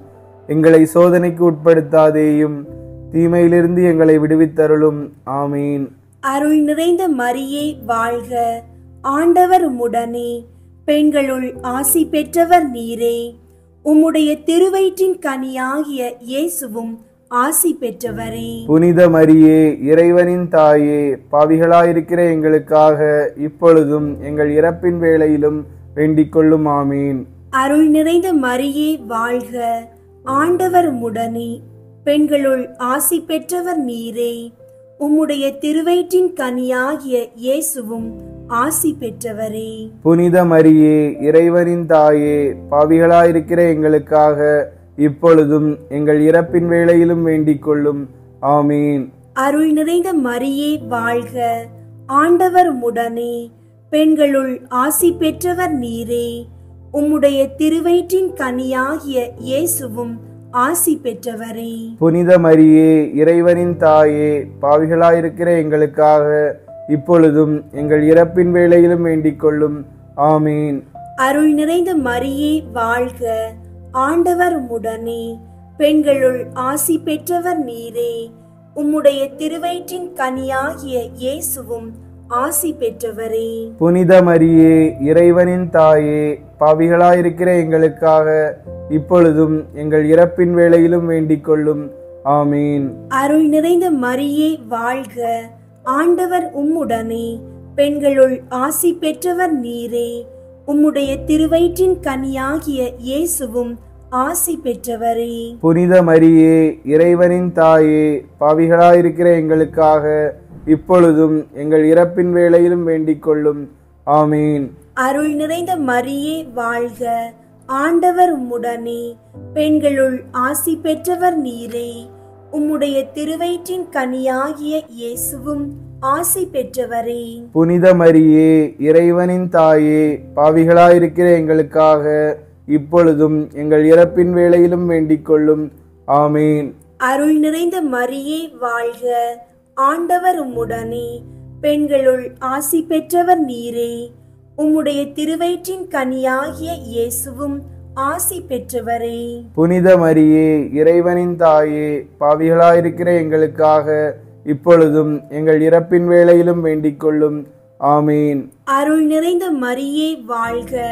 எங்களை சோதனைக்கு உட்படுத்தாதேயும், தீமையிலிருந்து எங்களை விடுவித்தருளும். ஆமீன். அருள் நிறைந்த மரியே வாழ்க. ஆண்டவர் உம்முடனே, பெண்களுள் ஆசி பெற்றவர் நீரே. உம்முடைய திருவயிற்றின் கனியாகிய இயேசுவும் ஆசி பெற்றவரே. புனித மரியே, இறைவனின் தாயே, பாவிகளாயிருக்கிற எங்களுக்காக இப்பொழுதும் எங்கள் இறப்பின் வேளையிலும் வேண்டிக் கொள்ளும். ஆமீன். அருள் நிறைந்த மரியே வாழ்க. ஆண்டவர் உம்முடனே, பெண்களுள் ஆசி பெற்றவர் நீரே. உம்முடைய திருவயிற்றின் கனியாகிய இயேசுவும் ஆசி பெற்றவரே. புனித மரியே, இறைவனின் தாயே, பாவிகளாயிருக்கிற எங்களுக்காக இப்பொழுதும் எங்கள் இறப்பின் வேளையிலும் வேண்டிக் கொள்ளும். ஆமீன். அருள் நிறைந்த மரியே வாழ்க. ஆண்டவர் உம்முடனே, பெண்களுள் ஆசி பெற்றவர் நீரே. உம்முடைய திருவயிற்றின் கனியாகிய இயேசுவும் ஆசி பெற்றவரே. புனித மரியே, இறைவனின் தாயே, பாவிகளாயிருக்கிற எங்களுக்காக இப்பொழுதும் எங்கள் இறப்பின் வேளையிலும் வேண்டிக் கொள்ளும். ஆமீன். அருள் நிறைந்த மரியே வாழ்க. ஆண்டவர் உம்முடனே, பெண்களுள் ஆசி பெற்றவர் நீரே. உம்முடைய திருவயிற்றின் கனியாகிய இயேசுவும் ஆசி பெற்றவரே. புனித மரியே, இறைவனின் தாயே, பாவிகளாயிருக்கிற எங்களுக்காக இப்பொழுதும் எங்கள் இறப்பின் வேளையிலும் வேண்டிக் கொள்ளும். ஆமீன். அருள் நிறைந்த மரியே வாழ்க. ஆண்டவர் உம்முடனே, பெண்களுள் ஆசி பெற்றவர் நீரே. உம்முடைய திருவயிற்றின் கனியாகிய இயேசுவும் ஆசி பெற்றவரே. புனித மரியே, இறைவனின் தாயே, பாவிகளாயிருக்கிற எங்களுக்காக இப்பொழுதும் எங்கள் இறப்பின் வேளையிலும் வேண்டிக் கொள்ளும். ஆமீன். அருள் நிறைந்த மரியே வாழ்க. ஆண்டவர் உம்முடனே, பெண்களுள் ஆசி பெற்றவர் நீரே. உம்முடைய திருவயிற்றின் கனியாகிய இயேசுவும் ஆசி பெற்றவரே. புனித மரியே, இறைவனின் தாயே, பாவிகளாயிருக்கிற எங்களுக்காக இப்பொழுதும் எங்கள் இறப்பின் வேளையிலும் வேண்டிக் கொள்ளும். ஆமீன். அருள் நிறைந்த மரியே வாழ்க. ஆண்டவர் உம்முடனே, பெண்களுள் ஆசி பெற்றவர் நீரே. உம்முடைய திருவயிற்றின் கனியாகிய இயேசுவும் ஆசி பெற்றவரே. புனித மரியே, இறைவனின் தாயே, பாவிகளாயிருக்கிற எங்களுக்காக இப்பொழுதும் எங்கள் இறப்பின் வேளையிலும் வேண்டிக் கொள்ளும். ஆமீன். அருள் நிறைந்த மரியே வாழ்க.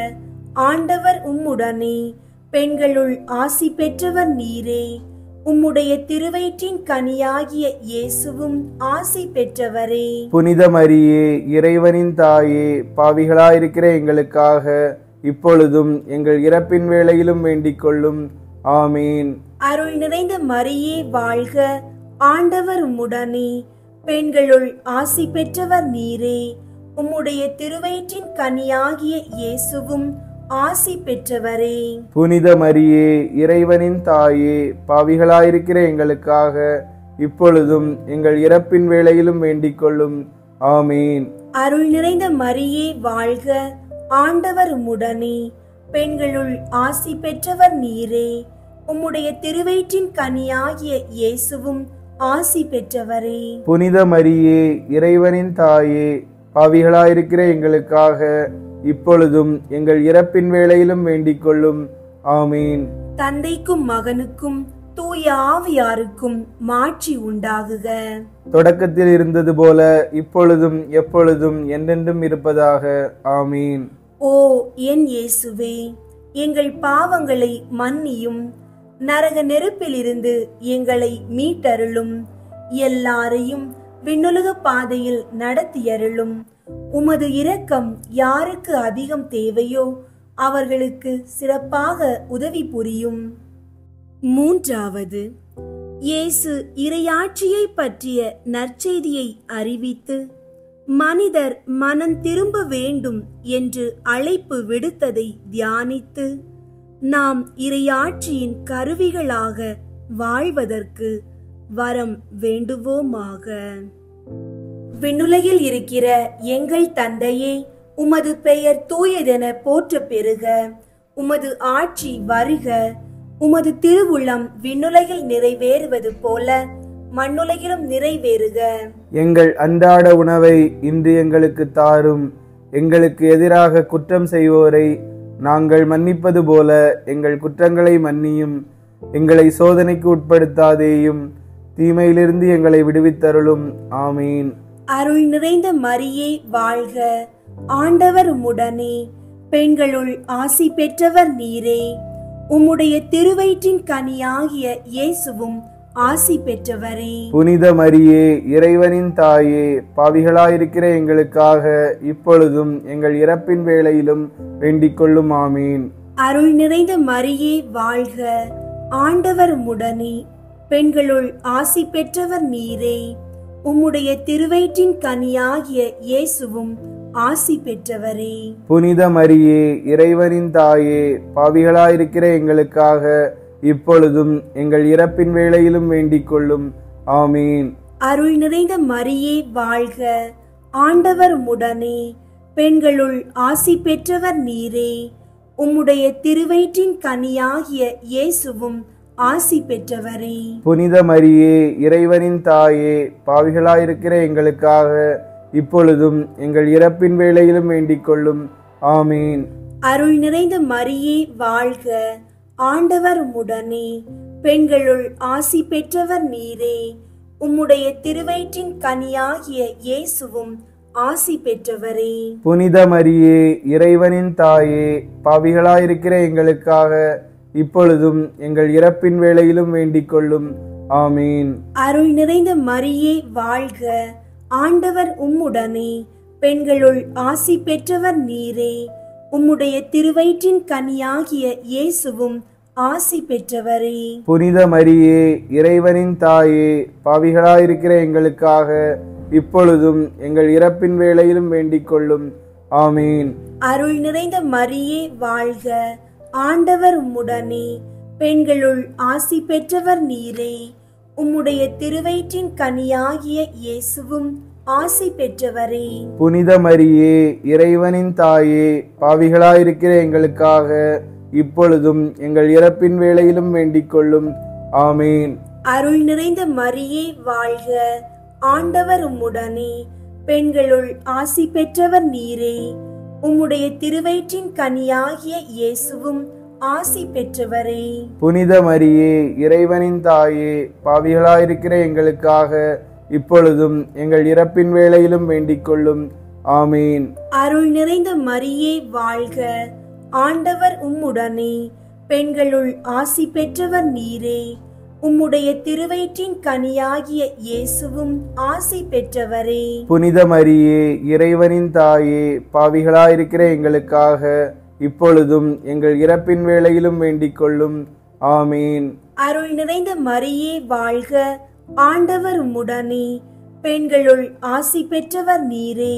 ஆண்டவர் உம்முடனே, பெண்களுள் ஆசி பெற்றவர் நீரே. உம்முடைய திருவயிற்றின் கனியாகிய இயேசுவும் ஆசி பெற்றவரே. புனித மரியே, இறைவனின் தாயே, பாவிகளாயிருக்கிற எங்களுக்காக இப்பொழுதும் எங்கள் இறப்பின் வேளையிலும் வேண்டிக் கொள்ளும். ஆமீன். அருள் நிறைந்த மரியே வாழ்க. ஆண்டவர் உம்முடனே, பெண்களுள் ஆசி பெற்றவர் நீரே. உம்முடைய திருவயிற்றின் கனியாகிய இயேசுவும் ஆசி பெற்றவரே. புனித மரியே, இறைவனின் தாயே, பாவிகளாயிருக்கிற எங்களுக்காக இப்பொழுதும் எங்கள் இறப்பின் வேளையிலும் வேண்டிக் கொள்ளும். ஆமீன். அருள் நிறைந்த மரியே வாழ்க. ஆண்டவர் உம்முடனே, பெண்களுள் ஆசி பெற்றவர் நீரே. உம்முடைய திருவயிற்றின் கனியாகிய இயேசுவும் ஆசி பெற்றவரே. புனித மரியே, இறைவனின் தாயே, பாவிகளாயிருக்கிற எங்களுக்காக இப்பொழுதும் எங்கள் இறப்பின் வேளையிலும் வேண்டிக் கொள்ளும். ஆமீன். தந்தைக்கும் மகனுக்கும் தூய ஆவியாருக்கும் மாட்சி உண்டாகுக. தொடக்கத்தில் இருந்தது போல இப்பொழுதும் எப்பொழுதும் என்றென்றும் இருப்பதாக. ஆமீன். ஓ என் இயேசுவே, எங்கள் பாவங்களை மன்னியும், நரக நெருப்பிலிருந்து எங்களை மீட்டருளும், எல்லாரையும் விண்ணுலக பாதையில் நடத்தியருளும். உமது இரக்கம் யாருக்கு அதிகம் தேவையோ அவர்களுக்கு சிறப்பாக உதவி புரியும். மூன்றாவது, இயேசு இறையாட்சியை பற்றிய நற்செய்தியை அறிவித்து மனிதர் மனம் திரும்ப வேண்டும் என்று அழைப்பு விடுத்ததை தியானித்து நாம் இறையாட்சியின் கருவிகளாக வாழ்வதற்கு வரம் வேண்டுவோமாக. விண்ணுலகில் இருக்கிற எங்கள் தந்தையே, உமது பெயர் தூயதென போற்ற பெறுக. உமது ஆட்சி வருக. உமது திருவுள்ளம் விண்ணுலகில் நிறைவேறுவது போல மண்ணுலகிலும் நிறைவேறுக. எங்கள் அன்றாட உணவை இன்று எங்களுக்கு தாரும். எங்களுக்கு எதிராக குற்றம் செய்வோரை நாங்கள் மன்னிப்பது போல எங்கள் குற்றங்களை மன்னியும். எங்களை சோதனைக்கு உட்படுத்தாதேயும், தீமையிலிருந்து எங்களை விடுவித்தருளும். ஆமீன். அருள் நிறைந்த மரியே வாழ்க. ஆண்டவர் உம்முடனே, பெண்களுள் ஆசி பெற்றவர் நீரே. உம்முடைய திருவயிற்றின் கனியாகிய இயேசுவும் ஆசி பெற்றவரே. புனித மரியே, இறைவனின் தாயே, பாவிகளாயிருக்கிற எங்களுக்காக இப்பொழுதும் எங்கள் இறப்பின் வேளையிலும் வேண்டிக் கொள்ளும். ஆமீன். அருள் நிறைந்த மரியே வாழ்க. ஆண்டவர் உம்முடனே, பெண்களுள் ஆசி பெற்றவர் நீரே. உம்முடைய திருவயிற்றின் கனியாகிய இயேசுவும் ஆசி பெற்றவரே. புனித மரியே, இறைவனின் தாயே, பாவிகளாயிருக்கிற எங்களுக்காக இப்பொழுதும் எங்கள் இறப்பின் வேளையிலும் வேண்டிக் கொள்ளும். ஆமீன். அருள் நிறைந்த மரியே வாழ்க. ஆண்டவர் உம்முடனே, பெண்களுள் ஆசி பெற்றவர் நீரே. உம்முடைய திருவயிற்றின் கனியாகிய இயேசுவும் ஆசி பெற்றவரே. புனித மரியே, இறைவனின் தாயே, பாவிகளாயிருக்கிற எங்களுக்காக இப்பொழுதும் எங்கள் இறப்பின் வேளையிலும் வேண்டிக் கொள்ளும். ஆமீன். அருள் நிறைந்த மரியே வாழ்க. ஆண்டவர் உம்முடனே, பெண்களுள் ஆசி பெற்றவர் நீரே. உம்முடைய திருவயிற்றின் கனியாகிய இயேசுவும் ஆசி பெற்றவரே. புனித மரியே, இறைவனின் தாயே, பாவிகளாயிருக்கிற எங்களுக்காக இப்பொழுதும் எங்கள் இறப்பின் வேளையிலும் வேண்டிக் கொள்ளும். ஆமீன். அருள் நிறைந்த மரியே வாழ்க. ஆண்டவர் உம்முடனே, பெண்களுள் ஆசி பெற்றவர் நீரே. உம்முடைய திருவயிற்றின் கனியாகிய இயேசுவும் ஆசி பெற்றவரே. புனித மரியே, இறைவனின் தாயே, பாவிகளாயிருக்கிற எங்களுக்காக இப்பொழுதும் எங்கள் இறப்பின் வேளையிலும் வேண்டிக் கொள்ளும். ஆமீன். அருள் நிறைந்த மரியே வாழ்க. ஆண்டவர் உம்முடனே, பெண்களுள் ஆசி பெற்றவர் நீரே. உம்முடைய திருவயிற்றின் கனியாகிய இயேசுவும் ஆசி பெற்றவரே. புனித மரியே, இறைவனின் தாயே, பாவிகளாயிருக்கிற எங்களுக்காக இப்பொழுதும் எங்கள் இறப்பின் வேளையிலும் வேண்டிக் கொள்ளும். ஆமீன். அருள் நிறைந்த மரியே வாழ்க. ஆண்டவர் உம்முடனே, பெண்களுள் ஆசி பெற்றவர் நீரே. உம்முடைய திருவயிற்றின் கனியாகிய இயேசுவும் ஆசி பெற்றவரே. புனித மரியே, இறைவனின் தாயே, பாவிகளாயிருக்கிற எங்களுக்காக இப்பொழுதும் எங்கள் இறப்பின் வேளையிலும் வேண்டிக் கொள்ளும். ஆமீன். அருள் நிறைந்த மரியே வாழ்க. ஆண்டவர் உம்முடனே, பெண்களுள் ஆசி பெற்றவர் நீரே. உம்முடைய திருவயிற்றின் கனியாகிய இயேசுவும் ஆசி பெற்றவரே. புனித மரியே, இறைவனின் தாயே, பாவிகளாயிருக்கிற எங்களுக்காக இப்பொழுதும் எங்கள் இறப்பின் வேளையிலும் வேண்டிக் கொள்ளும். ஆமீன். அருள் நிறைந்த மரியே வாழ்க. ஆண்டவர் உம்முடனே, பெண்களுள் ஆசி பெற்றவர் நீரே.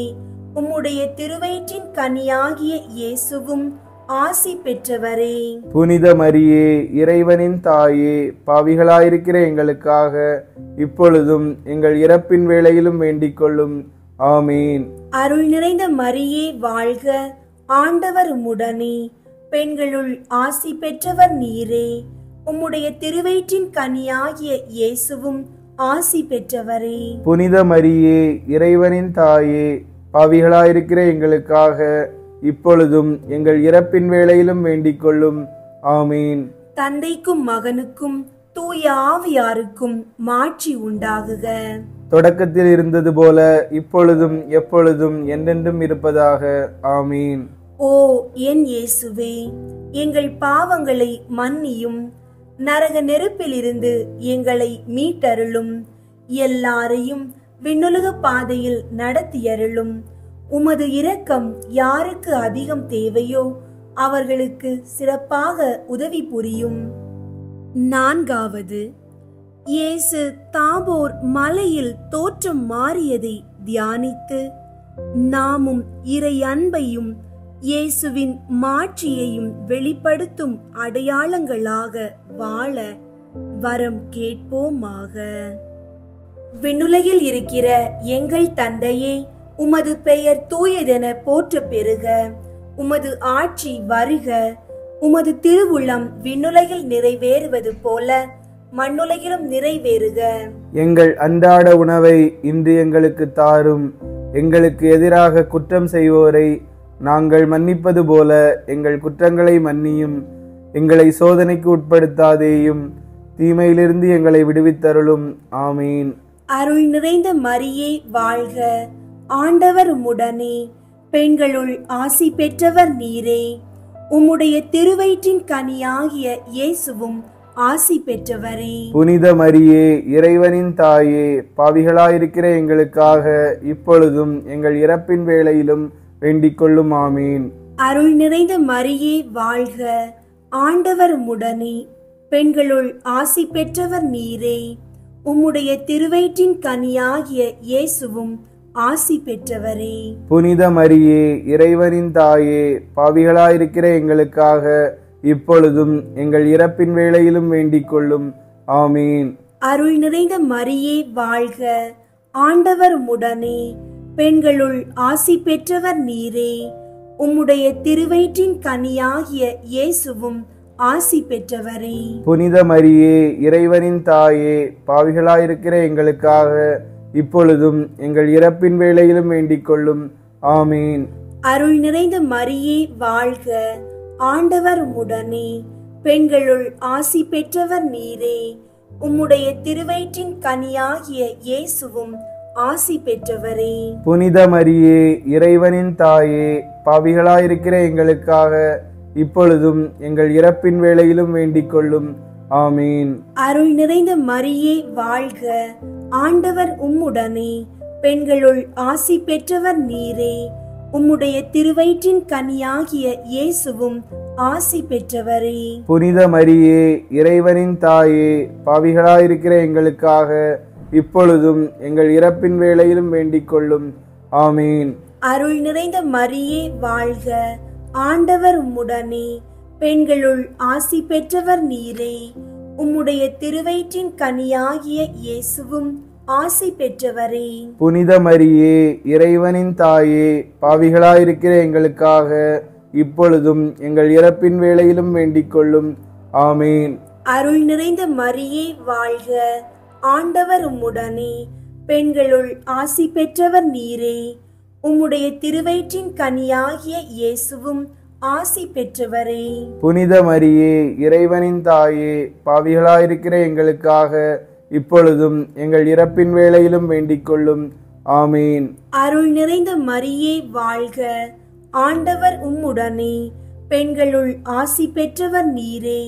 உம்முடைய திருவயிற்றின் கனியாகிய இயேசுவும் ஆசி பெற்றவரே. புனித மரியே, இறைவனின் தாயே, பாவிகளாயிருக்கிற எங்களுக்காக இப்பொழுதும் எங்கள் இறப்பின் வேளையிலும் வேண்டிக் கொள்ளும். ஆமீன். அருள் நிறைந்த மரியே வாழ்க. ஆண்டவர் உம்முடனே, பெண்களுள் ஆசி பெற்றவர் நீரே. உம்முடைய திருவயிற்றின் கனியாகிய இயேசுவும் ஆசி பெற்றவரே. புனித மரியே, இறைவனின் தாயே, பாவிகளாயிருக்கிற எங்களுக்காக இப்பொழுதும் எங்கள் இறப்பின் வேளையிலும் வேண்டிக் கொள்ளும். ஆமீன். தந்தைக்கும் மகனுக்கும் தூய ஆவியாருக்கும் மாட்சி உண்டாகுக. தொடக்கத்தில் இருந்தது போல இப்பொழுதும் எப்பொழுதும் என்றென்றும் இருப்பதாக. ஆமீன். ஓ என் இயேசுவே, எங்கள் பாவங்களை மன்னியும், நரக நெருப்பிலிருந்து எங்களை மீட்டருளும், எல்லாரையும் விண்ணுலக பாதையில் நடத்தியருளும். உமது இரக்கம் யாருக்கு அதிகம் தேவையோ அவர்களுக்கு சிறப்பாக உதவி புரியும். 4வது, இயேசு தாபோர் மலையில் தோற்றம் மாறியதை தியானித்து நாமும் இறை அன்பையும் இயேசுவின் மாட்சியையும் வெளிப்படுத்தும் அடையாளங்களாக வாழ வரம் கேட்போமாக. விண்ணுலகில் இருக்கிற எங்கள் தந்தையே, உமது பெயர் தூயதென போற்ற பெறுக. உமது ஆட்சி வருக. உமது திருவுள்ளம் விண்ணுலகில் நிறைவேறுவது போல மண்ணுலகிலும் நிறைவேறுக. எங்கள் அன்றாட உணவை இன்று எங்களுக்கு தாரும். எங்களுக்கு எதிராக குற்றம் செய்வோரை நாங்கள் மன்னிப்பது போல எங்கள் குற்றங்களை மன்னியும். எங்களை சோதனைக்கு உட்படுத்தாதேயும், தீமையிலிருந்து எங்களை விடுவித்தருளும். ஆமீன். அருள் நிறைந்த மரியே வாழ்க, ஆண்டவர் உம்முடனே, பெண்களுள் ஆசி பெற்றவர் நீரே. உம்முடைய திருவயிற்றின் கனியாகிய இயேசுவும் ஆசி பெற்றவரே. புனித மரியே, இறைவனின் தாயே, பாவிகளாயிருக்கிற எங்களுக்காக இப்பொழுதும் எங்கள் இறப்பின் வேளையிலும் வேண்டிக் கொள்ளும். ஆமீன். அருள் நிறைந்த மரியே வாழ்க, ஆண்டவர் உம்முடனே, பெண்களுள் ஆசி பெற்றவர் நீரே. உம்முடைய திருவயிற்றின் கனியாகிய இயேசுவும் ஆசி பெற்றவரே. புனித மரியே, இறைவனின் தாயே, பாவிகளாயிருக்கிற எங்களுக்காக இப்பொழுதும் எங்கள் இறப்பின் வேளையிலும் வேண்டிக் கொள்ளும். ஆமீன். அருள் நிறைந்த மரியே வாழ்க, ஆண்டவர் உம்முடனே, பெண்களுள் ஆசி பெற்றவர் நீரே. உம்முடைய திருவயிற்றின் கனியாகிய இயேசுவும் ஆசி பெற்றவரே. புனித மரியே, இறைவனின் தாயே, பாவிகளாயிருக்கிற எங்களுக்காக இப்பொழுதும் எங்கள் இறப்பின் வேளையிலும் வேண்டிக் கொள்ளும். ஆமீன். அருள் நிறைந்த மரியே வாழ்க, ஆண்டவர் உம்முடனே, பெண்களுள் ஆசி பெற்றவர் நீரே. உம்முடைய திருவயிற்றின் கனியாகிய இயேசுவும் ஆசி பெற்றவரே. புனித மரியே, இறைவனின் தாயே, பாவிகளாயிருக்கிற எங்களுக்காக இப்பொழுதும் எங்கள் இறப்பின் வேளையிலும் வேண்டிக் கொள்ளும். ஆமீன். அருள் நிறைந்த மரியே வாழ்க, ஆண்டவர் உம்முடனே, பெண்களுள் ஆசி பெற்றவர் நீரே. உம்முடைய திருவயிற்றின் கனியாகிய இயேசுவும் ஆசி பெற்றவரே. புனித மரியே, இறைவனின் தாயே, பாவிகளாயிருக்கிற எங்களுக்காக இப்பொழுதும் எங்கள் இறப்பின் வேளையிலும் வேண்டிக் கொள்ளும். ஆமீன். அருள் நிறைந்த மரியே வாழ்க, ஆண்டவர் உம்முடனே, பெண்களுள் ஆசி பெற்றவர் நீரே. உம்முடைய திருவயிற்றின் கனியாகிய இயேசுவும் ஆசி பெற்றவரே. புனித மரியே, இறைவனின் தாயே, பாவிகளாயிருக்கிற எங்களுக்காக இப்பொழுதும் எங்கள் இறப்பின் வேளையிலும் வேண்டிக் கொள்ளும். ஆமீன். அருள் நிறைந்த மரியே வாழ்க, ஆண்டவர் உம்முடனே, பெண்களுள் ஆசி பெற்றவர் நீரே. உம்முடைய திருவயிற்றின் கனியாகிய இயேசுவும் ஆசி பெற்றவரே. புனித மரியே, இறைவனின் தாயே, பாவிகளாயிருக்கிற எங்களுக்காக இப்பொழுதும் எங்கள் இறப்பின் வேளையிலும் வேண்டிக் கொள்ளும். ஆமீன். அருள் நிறைந்த மரியே வாழ்க, ஆண்டவர் உம்முடனே, பெண்களுள் ஆசி பெற்றவர் நீரே.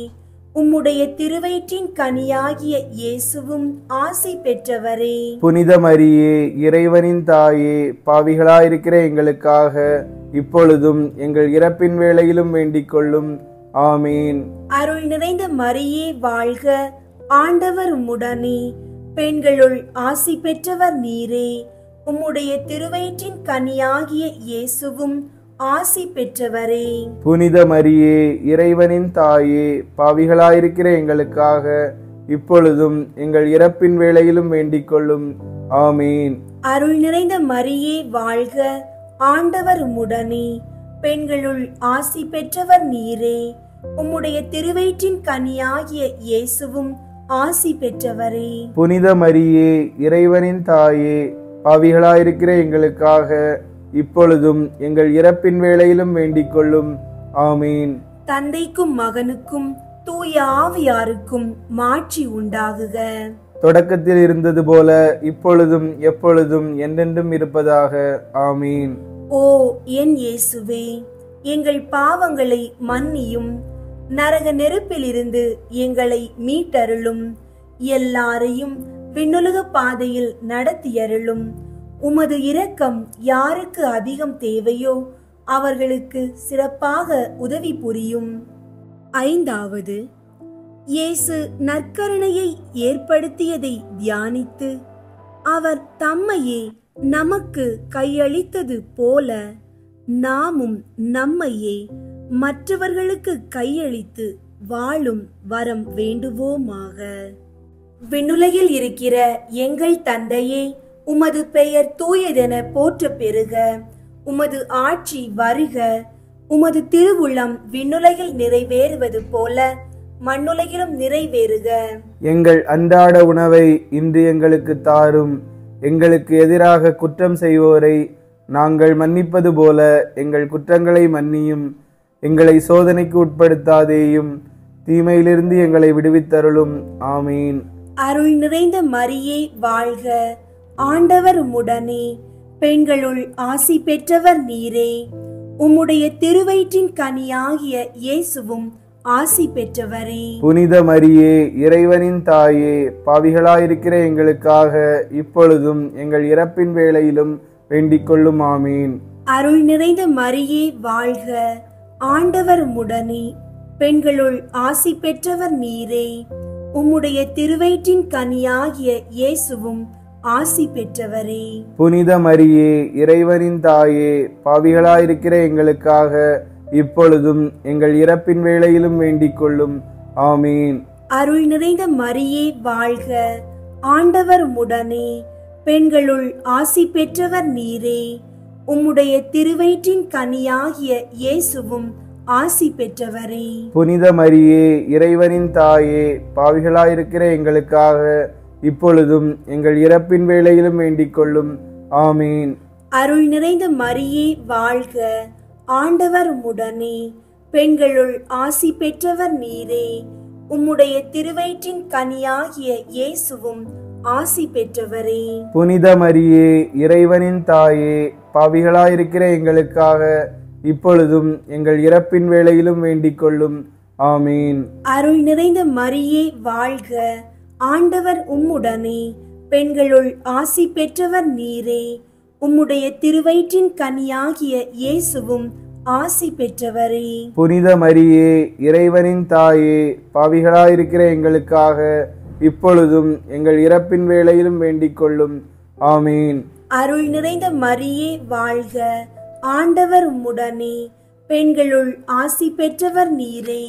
உம்முடைய திருவயிற்றின் கனியாகிய இயேசுவும் ஆசி பெற்றவரே. புனித மரியே, இறைவனின் தாயே, பாவிகளாயிருக்கிற எங்களுக்காக இப்பொழுதும் எங்கள் இறப்பின் வேளையிலும் வேண்டிக் கொள்ளும். ஆமீன். அருள் நிறைந்த மரியே வாழ்க, ஆண்டவர் உம்முடனே, பெண்களுள் ஆசி பெற்றவர் நீரே. உம்முடைய திருவயிற்றின் கனியாகிய இயேசுவும் ஆசி பெற்றவரே. புனித மரியே, இறைவனின் தாயே, பாவிகளாயிருக்கிற எங்களுக்காக இப்பொழுதும் எங்கள் இறப்பின் வேளையிலும் வேண்டிக் கொள்ளும். ஆமீன். அருள் நிறைந்த மரியே வாழ்க, ஆண்டவர் உம்முடனே, பெண்களுள் ஆசி பெற்றவர் நீரே. உம்முடைய திருவயிற்றின் கனியாகிய இயேசுவும் ஆசி பெற்றவரே. புனித மரியே, இறைவனின் தாயே, பாவிகளாயிருக்கிற எங்களுக்காக இப்பொழுதும் எங்கள் இறப்பின் வேளையிலும் வேண்டிக் கொள்ளும். ஆமீன். தந்தைக்கும் மகனுக்கும் தூய ஆவியாருக்கும் மாட்சி உண்டாகுக. தொடக்கத்தில் இருந்தது போல இப்பொழுதும் எப்பொழுதும் என்றென்றும் இருப்பதாக. ஆமீன். ஓ என் இயேசுவே, எங்கள் பாவங்களை மன்னியும், நரக நெருப்பிலிருந்து எங்களை மீட்டருளும், எல்லாரையும் விண்ணுலக பாதையில் நடத்தியருளும். உமது இரக்கம் யாருக்கு அதிகம் தேவையோ அவர்களுக்கு சிறப்பாக உதவி புரியும். ஐந்தாவது, இயேசு நற்கருணையை ஏற்படுத்தியதை தியானித்து அவர் தம்மையே நமக்கு கையளித்தது போல நாமும் நம்மையே மற்றவர்களுக்கு கையளித்து வாழும் வரம் வேண்டுவோமாக. விண்ணுலகில் இருக்கிற எங்கள் தந்தையே, உமது பெயர் தூயதென போற்ற பெறுக. உமது ஆட்சி வருக. உமது திருவுள்ளம் விண்ணுலகில் நிறைவேறுவது போல மண்ணுலகிலும் நிறைவேறுக. எங்கள் அன்றாட உணவை இன்று எங்களுக்கு தாரும். எங்களுக்கு எதிராக குற்றம் செய்வோரை நாங்கள் மன்னிப்பது போல எங்கள் குற்றங்களை மன்னியும். எங்களை சோதனைக்கு உட்படுத்தாதேயும், தீமையிலிருந்து எங்களை விடுவித்தருளும். ஆமீன். அருள் நிறைந்த மரியே வாழ்க. ஆண்டவர் உம்முடனே, பெண்களுள் ஆசி பெற்றவர் நீரே. உம்முடைய திருவயிற்றின் கனியாகிய இயேசுவும் ஆசி பெற்றவரே. புனித மரியே, இறைவனின் தாயே, பாவிகளாயிருக்கிற எங்களுக்காக இப்பொழுதும் எங்கள் இறப்பின் வேளையிலும் வேண்டிக் கொள்ளும். ஆமீன். அருள் நிறைந்த மரியே வாழ்க. ஆண்டவர் உம்முடனே, பெண்களுள் ஆசி பெற்றவர் நீரே. உம்முடைய திருவயிற்றின் கனியாகிய இயேசுவும் ஆசி பெற்றவரே. புனித மரியே, இறைவனின் தாயே, பாவிகளாயிருக்கிற எங்களுக்காக இப்பொழுதும் எங்கள் இறப்பின் வேளையிலும் வேண்டிக் கொள்ளும். ஆமீன். அருள் நிறைந்த மரியே வாழ்க. ஆண்டவர் உம்முடனே, பெண்களுள் ஆசி பெற்றவர் நீரே. உம்முடைய திருவயிற்றின் கனியாகிய இயேசுவும் ஆசி பெற்றவரே. புனித மரியே, இறைவனின் தாயே, பாவிகளாயிருக்கிற எங்களுக்காக இப்பொழுதும் எங்கள் இறப்பின் வேளையிலும் வேண்டிக் கொள்ளும். ஆமீன். அருள் நிறைந்த மரியே வாழ்க. ஆண்டவர் உம்முடனே, பெண்களுள் ஆசி பெற்றவர் நீரே. உம்முடைய திருவயிற்றின் கனியாகிய இயேசுவும் ஆசி பெற்றவரே. புனித மரியே, இறைவனின் தாயே, பாவிகளாயிருக்கிற எங்களுக்காக இப்பொழுதும் எங்கள் இறப்பின் வேளையிலும் வேண்டிக் கொள்ளும். ஆமீன். அருள் நிறைந்த மரியே வாழ்க. ஆண்டவர் உம்முடனே, பெண்களுள் ஆசி பெற்றவர் நீரே. உம்முடைய திருவயிற்றின் கனியாகிய இயேசுவும் ஆசி பெற்றவரே. புனித மரியே, இறைவனின் தாயே, பாவிகளாயிருக்கிற எங்களுக்காக இப்பொழுதும் எங்கள் இறப்பின் வேளையிலும் வேண்டிக் கொள்ளும். ஆமீன். அருள் நிறைந்த மரியே வாழ்க. ஆண்டவர் உம்முடனே, பெண்களுள் ஆசி பெற்றவர் நீரே.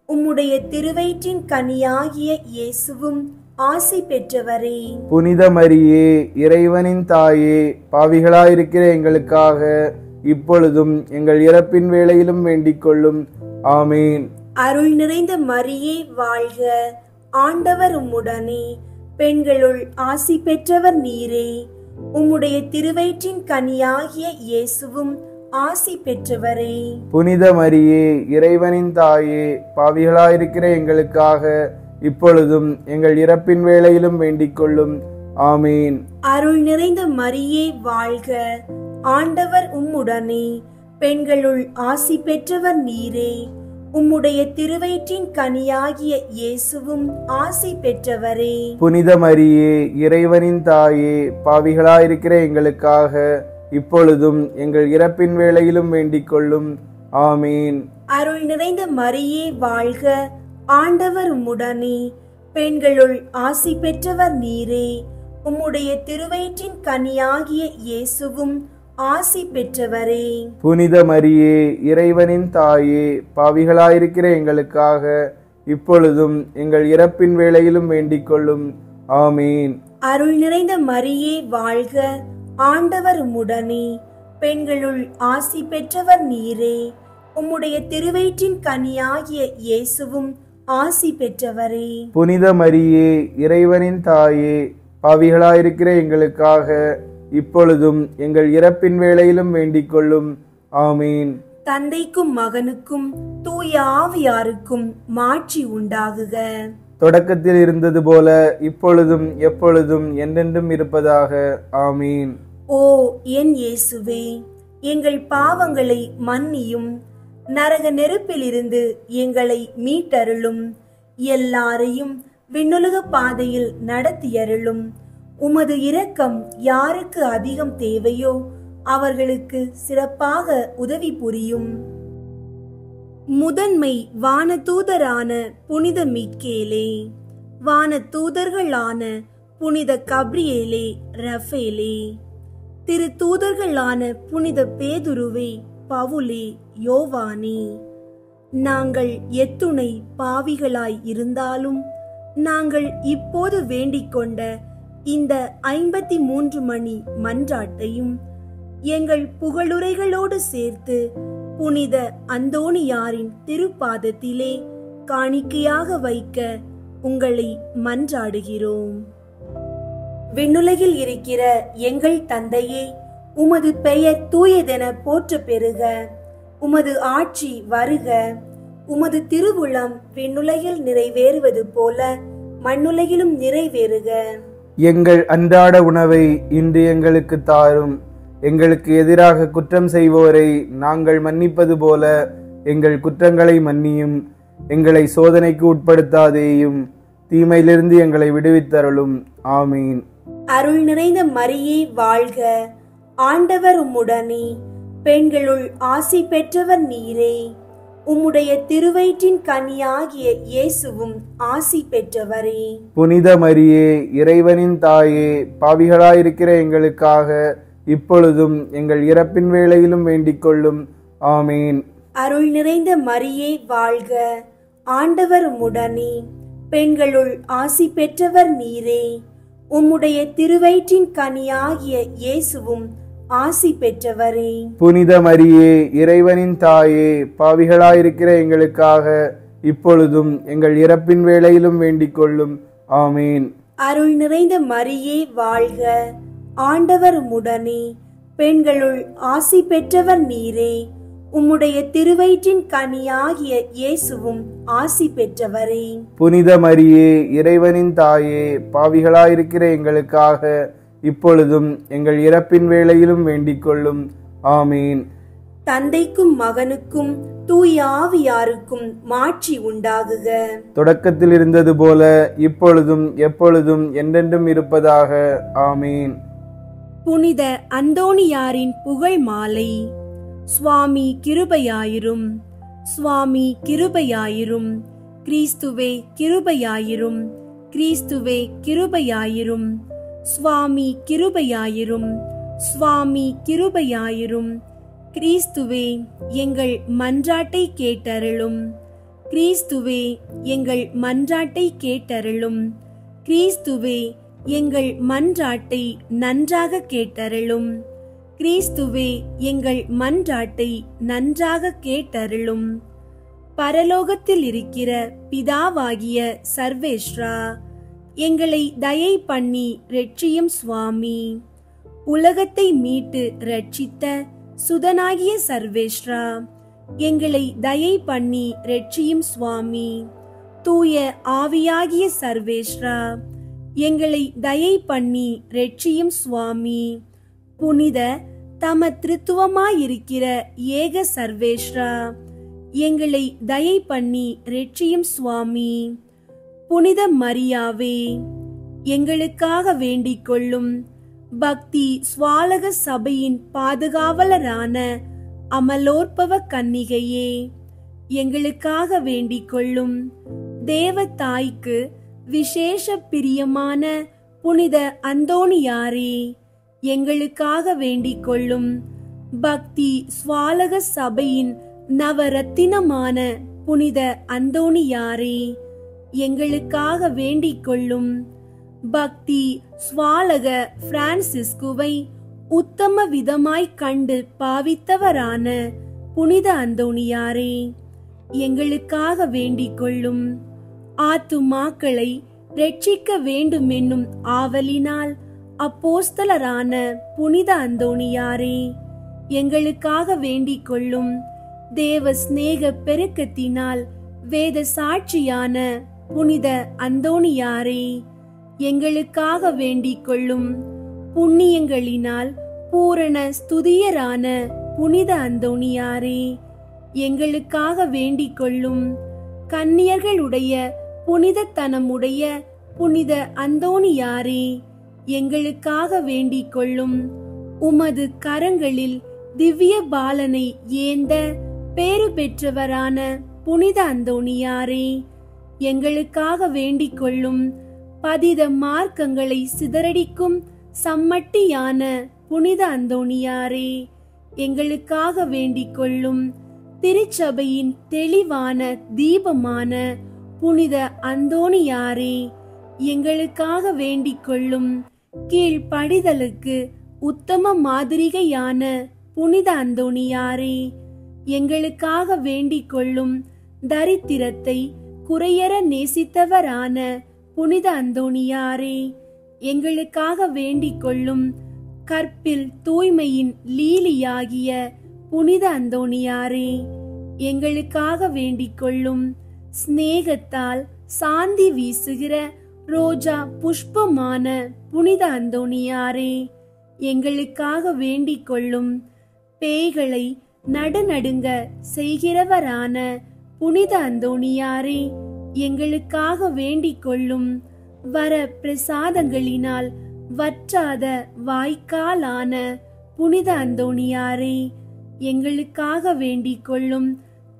உம்முடைய திருவயிற்றின் கனியாகிய இயேசுவும் ஆசி பெற்றவரே. புனித மரியே, இறைவனின் தாயே, பாவிகளாயிருக்கிற எங்களுக்காக இப்பொழுதும் எங்கள் இறப்பின் வேளையிலும் வேண்டிக் கொள்ளும். ஆமீன். அருள் நிறைந்த மரியே வாழ்க. ஆண்டவர் உம்முடனே, பெண்களுள் ஆசி பெற்றவர் நீரே. உம்முடைய திருவயிற்றின் கனியாகிய இயேசுவும் ஆசி பெற்றவரே. புனித மரியே, இறைவனின் தாயே, பாவிகளாயிருக்கிற எங்களுக்காக இப்பொழுதும் எங்கள் இறப்பின் வேளையிலும் வேண்டிக் கொள்ளும். ஆமீன். அருள் நிறைந்த மரியே வாழ்க. ஆண்டவர் உம்முடனே, பெண்களுள் ஆசி பெற்றவர் நீரே. உம்முடைய திருவயிற்றின் கனியாகிய இயேசுவும் ஆசி பெற்றவரே. புனித மரியே, இறைவனின் தாயே, பாவிகளாயிருக்கிற எங்களுக்காக இப்பொழுதும் எங்கள் இறப்பின் வேளையிலும் வேண்டிக் கொள்ளும். ஆமீன். அருள் நிறைந்த மரியே வாழ்க. ஆண்டவர் உம்முடனே, பெண்களுள் ஆசி பெற்றவர் நீரே. உம்முடைய திருவயிற்றின் கனியாகிய இயேசுவும் ஆசி பெற்றவரே. புனித மரியே, இறைவனின் தாயே, பாவிகளாயிருக்கிற எங்களுக்காக இப்பொழுதும் எங்கள் இறப்பின் வேளையிலும் வேண்டிக் கொள்ளும். ஆமீன். அருள் நிறைந்த மரியே வாழ்க. ஆண்டவர் உம்முடனே, பெண்களுள் ஆசி பெற்றவர் நீரே. உம்முடைய திருவயிற்றின் கனியாகிய இயேசுவும் ஆசி பெற்றவரே. புனித மரியே, இறைவனின் தாயே, பாவிகளாயிருக்கிற எங்களுக்காக இப்பொழுதும் எங்கள் இறப்பின் வேளையிலும் வேண்டிக் கொள்ளும். ஆமீன். தந்தைக்கும் மகனுக்கும் தூய ஆவியாருக்கும் மாட்சி உண்டாகுக. தொடக்கத்தில் இருந்தது போல இப்பொழுதும் எப்பொழுதும் என்றென்றும் இருப்பதாக. ஆமீன். ஓ என் இயேசுவே, எங்கள் பாவங்களை மன்னியும், நரக நெருப்பிலிருந்து எங்களை மீட்டருளும். எல்லாரையும் விண்ணுலக பாதையில் நடத்தியருளும். உமது இரக்கம் யாருக்கு அதிகம் தேவையோ அவர்களுக்கு சிறப்பாக உதவி புரியும். முதன்மை வானதூதரான புனித மிக்கேலே, வானதூதர்களான புனித கப்ரியேலே, ரஃபேலே, திரு தூதர்களான புனித பேதுருவே, பவுலே, யோவானே, நாங்கள் எத்துணை பாவிகளாய் இருந்தாலும் நாங்கள் இப்போது வேண்டிக் கொண்ட இந்த 53 மணி மன்றாட்டையும் எங்கள் புகழுரைகளோடு சேர்த்து புனித அந்தோணியாரின் திருப்பாதத்திலே காணிக்கையாக வைக்க உங்களை மன்றாடுகிறோம். விண்ணுலகில் இருக்கிற எங்கள் தந்தையே, உமது பெயர் தூயதென போற்ற பெறுக. உமது ஆட்சி வருக. உமது திருவுளம் விண்ணுலகில் நிறைவேறுவது போல மண்ணுலகிலும் நிறைவேறுக. எங்கள் அன்றாட உணவை இன்று எங்களுக்கு தாரும். எங்களுக்கு எதிராக குற்றம் செய்வோரை நாங்கள் மன்னிப்பது போல எங்கள் குற்றங்களை மன்னியும். எங்களை சோதனைக்கு உட்படுத்தாதேயும், தீமையிலிருந்து எங்களை விடுவித்தருளும். ஆமீன். அருள் நிறைந்த மரியே வாழ்க. ஆண்டவர் உம்முடனே, பெண்களுள் ஆசி பெற்றவர் நீரே. உம்முடைய திருவயிற்றின் கனியாகிய இயேசுவும் ஆசி பெற்றவரே. புனித மரியே, இறைவனின் தாயே, பாவிகளாயிருக்கிற எங்களுக்காக இப்பொழுதும் எங்கள் இறப்பின் வேளையிலும் வேண்டிக் கொள்ளும். ஆமீன். அருள் நிறைந்த மரியே வாழ்க. ஆண்டவர் உம்முடனே, பெண்களுள் ஆசி பெற்றவர் நீரே. உம்முடைய திருவயிற்றின் கனியாகிய இயேசுவும் ஆசி பெற்றவரே. புனித மரியே, இறைவனின் தாயே, பாவிகளாயிருக்கிற எங்களுக்காக இப்பொழுதும் எங்கள் இறப்பின் வேளையிலும் வேண்டிக் கொள்ளும். ஆமீன். அருள் நிறைந்த மரியே வாழ்க. ஆண்டவர் உம்முடனே, பெண்களுள் ஆசி பெற்றவர் நீரே. உம்முடைய திருவயிற்றின் கனியாகிய இயேசுவும் ஆசி பெற்றவரே. புனித மரியே, இறைவனின் தாயே, பாவிகளாயிருக்கிற எங்களுக்காக இப்பொழுதும் எங்கள் இறப்பின் வேளையிலும் வேண்டிக் கொள்ளும். ஆமீன். தந்தைக்கும் மகனுக்கும் தூய ஆவியாருக்கும் மாட்சி உண்டாகுக. தொடக்கத்தில் இருந்தது போல இப்பொழுதும் எப்பொழுதும் என்றென்றும் இருப்பதாக. ஆமீன். புனித அந்தோணியாரின் புகழ் மாலை. சுவாமி கிருபையாயிரும். சுவாமி கிருபையாயிரும். கிறிஸ்துவே கிருபையாயிரும். கிறிஸ்துவே கிருபையாயிரும். சுவாமி கிருபையாயிரும். சுவாமி கிருபையாயிரும். கிறிஸ்துவே எங்கள் மன்றாட்டை கேட்டருளும். கிறிஸ்துவே எங்கள் மன்றாட்டை கேட்டருளும். கிறிஸ்துவே எங்கள் மன்றாட்டை நன்றாக கேட்டருளும். கிறிஸ்துவே எங்கள் மன்றாட்டை நன்றாக கேட்டருளும். பரலோகத்தில் இருக்கிற பிதாவாகிய சர்வேஸ்வரா, எங்களை தயை பண்ணி ரட்சியும் சுவாமி. உலகத்தை மீட்டு ரட்சித்த சுதனாகிய சர்வேஸ்வரா, எங்களை தயை பண்ணி ரட்சியும் சுவாமி. தூய ஆவியாகிய சர்வேஸ்வரா, எங்களை தயை பண்ணி ரட்சியும் சுவாமி. புனித தம திருத்துவமாயிருக்கிற ஏக சர்வேஸ்வரா, எங்களை தயை பண்ணி ரட்சியும் சுவாமி. புனித மரியாவே, எங்களுக்காக வேண்டிக் கொள்ளும். பக்தி ஸ்வாலக சபையின் பாதுகாவலரான அமலோற்பவ கன்னிகையே, எங்களுக்காக வேண்டிக் கொள்ளும். தேவ தாய்க்கு விசேஷ பிரியமான புனித அந்தோணியாரே, எங்களுக்காக வேண்டிக் கொள்ளும். பக்தி ஸ்வாலக சபையின் நவரத்தினமான புனித அந்தோணியாரே, எங்களுக்காக வேண்டிக் கொள்ளும். பக்தி ஸ்வாலக பிரான்சிஸ்குவை உத்தம விதமாய் கண்டு பாவித்தவரான புனித அந்தோணியாரே, எங்களுக்காக வேண்டிக் கொள்ளும். ஆத்துமாக்களை ரட்சிக்க வேண்டும் என்னும் ஆவலினால் அப்போஸ்தலரான புனித அந்தோணியாரே, எங்களுக்காக வேண்டிக் கொள்ளும். தேவ சிநேக பெருக்கத்தினால் வேத சாட்சியான புனித அந்தோணியாரே, எங்களுக்காக வேண்டிக் கொள்ளும். புண்ணியங்களினால் பூரண ஸ்துதியரான புனித அந்தோணியாரே, எங்களுக்காக வேண்டிக் கொள்ளும். கன்னியர்களுடைய புனிதத்தனமுடைய புனித அந்தோணியாரே, எங்களுக்காக வேண்டிக் கொள்ளும். உமது கரங்களில் திவ்ய பாலனை ஏந்த பேறு பெற்றவரான புனித அந்தோணியாரே, எங்களுக்காக வேண்டிக் கொள்ளும். பதித மார்க்கங்களை சிதறடிக்கும் சம்மட்டியான புனித அந்தோணியாரே, எங்களுக்காக வேண்டிக் கொள்ளும். திருச்சபையின் தெளிவான தீபமான புனித அந்தோணியாரே, எங்களுக்காக வேண்டிக் கொள்ளும். கீழ்ப்படிதலுக்கு உத்தம மாதிரிகையான புனித அந்தோணியாரே, எங்களுக்காக வேண்டிக் கொள்ளும். தரித்திரத்தை குறையற நேசித்தவரான புனித அந்தோணியாரே, எங்களுக்காக வேண்டிக் கொள்ளும். கற்பில் தூய்மையின் லீலியாகிய புனித அந்தோணியாரே, எங்களுக்காக வேண்டிக் கொள்ளும். சிநேகத்தால் சாந்தி வீசுகிற ரோஜா புஷ்பமான புனித அந்தோணியாரே, எங்களுக்காக வேண்டிக் கொள்ளும். பேய்களை நடுநடுங்க செய்கிறவரான புனித அந்தோணியாரே, எங்களுக்காக வேண்டிக் கொள்ளும். வர பிரசாதங்களினால் வற்றாத வாய்க்காலான புனித அந்தோணியாரே, எங்களுக்காக வேண்டிக் கொள்ளும்.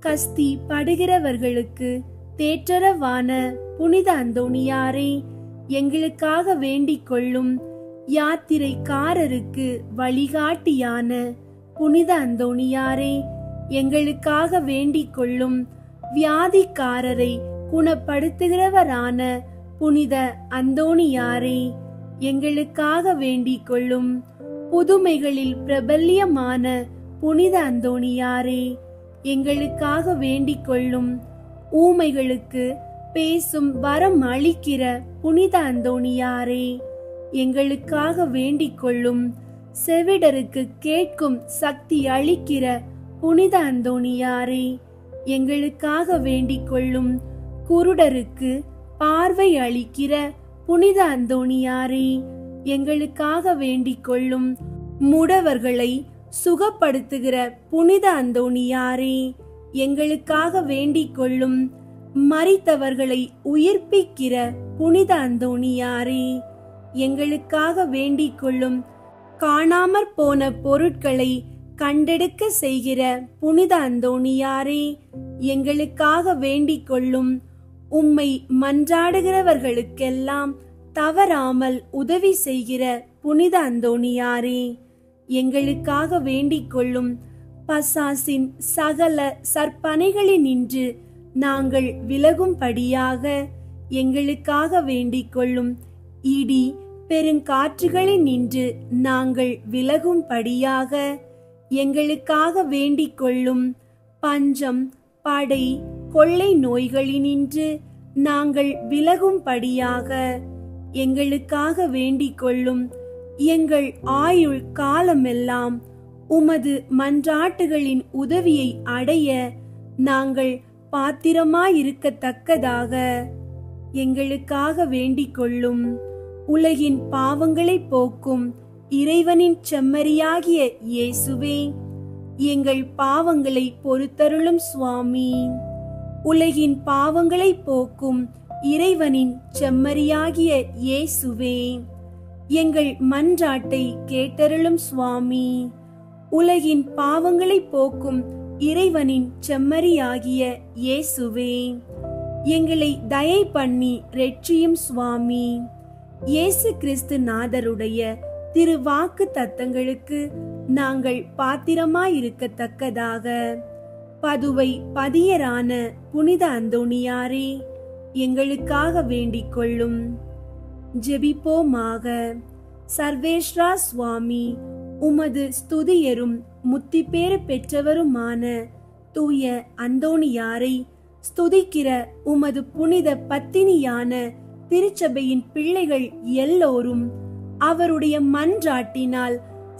கஸ்தி படுகிறவர்களுக்கு தேற்றரவான புனித அந்தோணியாரே, எங்களுக்காக வேண்டிக் கொள்ளும். யாத்திரைக்காரருக்கு வழிகாட்டியான புனித அந்தோணியாரே, எங்களுக்காக வேண்டிக் கொள்ளும். வியாதிக்காரரை குணப்படுத்துகிறவரான புனித அந்தோணியாரே, எங்களுக்காக வேண்டிக் கொள்ளும். புதுமைகளில் பிரபல்யமான புனித அந்தோணியாரே, எங்களுக்காக வேண்டிக் கொள்ளும். ஊமைகளுக்கு பேசும் வரம் அளிக்கிற புனித அந்தோணியாரே, எங்களுக்காக வேண்டிக் கொள்ளும். செவிடருக்கு கேட்கும் சக்தி அளிக்கிற புனித அந்தோணியாரே, எங்களுக்காக வேண்டிக் கொள்ளும். குருடருக்கு பார்வை அளிக்கிற புனித அந்தோணியாரே, எங்களுக்காக வேண்டிக் கொள்ளும். முடவர்களை சுகப்படுத்துகிற புனித அந்தோணியாரே, எங்களுக்காக வேண்டிக் கொள்ளும். மரித்தவர்களை உயிர்ப்பிக்கிற புனித அந்தோணியாரே, எங்களுக்காக வேண்டிக் கொள்ளும். காணாமற் போன பொருட்களை கண்டெடுக்க செய்கிற புனித அந்தோணியாரே, எங்களுக்காக வேண்டிக் கொள்ளும். உம்மை மன்றாடுகிறவர்களுக்கெல்லாம் தவறாமல் உதவி செய்கிற புனித அந்தோணியாரே, எங்களுக்காக வேண்டிக் கொள்ளும். பசாசின் சகல சற்பனைகளினின்று நாங்கள் விலகும்படியாக எங்களுக்காக வேண்டிக் கொள்ளும். இடி பெருங்காற்றுகளினின்று நாங்கள் விலகும்படியாக எங்களுக்காக வேண்டிக் கொள்ளும். பஞ்சம், படை, கொள்ளை நோய்களினின்று நாங்கள் விலகும்படியாக எங்களுக்காக வேண்டிக் கொள்ளும். எங்கள் ஆயுள் காலமெல்லாம் உமது மன்றாட்டுகளின் உதவியை அடைய நாங்கள் பாத்திரமாயிருக்கத்தக்கதாக எங்களுக்காக வேண்டிக் கொள்ளும். உலகின் பாவங்களை போக்கும் இறைவனின் செம்மறியாகிய இயேசுவே, எங்கள் பாவங்களை பொறுத்தருளும் சுவாமி. உலகின் பாவங்களை போக்கும் இறைவனின் செம்மறியாகிய இயேசுவே, எங்கள் மன்றாட்டை கேட்டருளும் சுவாமி. உலகின் பாவங்களை போக்கும் இறைவனின் செம்மறியாகிய இயேசுவே, எங்களை தயை பண்ணி இரட்சியும் சுவாமி. இயேசு கிறிஸ்து நாதருடைய திருவாக்கு தத்தங்களுக்கு நாங்கள் பாத்திரமாயிருக்கத்தக்கதாக பதுவை பதியரான புனித அந்தோணியாரே, எங்களுக்காக வேண்டிக் கொள்ளும். ஜெபிப்போமாக. சர்வேஸ்வரா சுவாமி, உமது ஸ்துதியரும் முத்திப்பேறு பெற்றவருமான தூய அந்தோணியாரை ஸ்துதிக்கிற உமது புனித பத்தினியான திருச்சபையின் பிள்ளைகள் எல்லோரும் அவருடைய மன்றாட்டினால்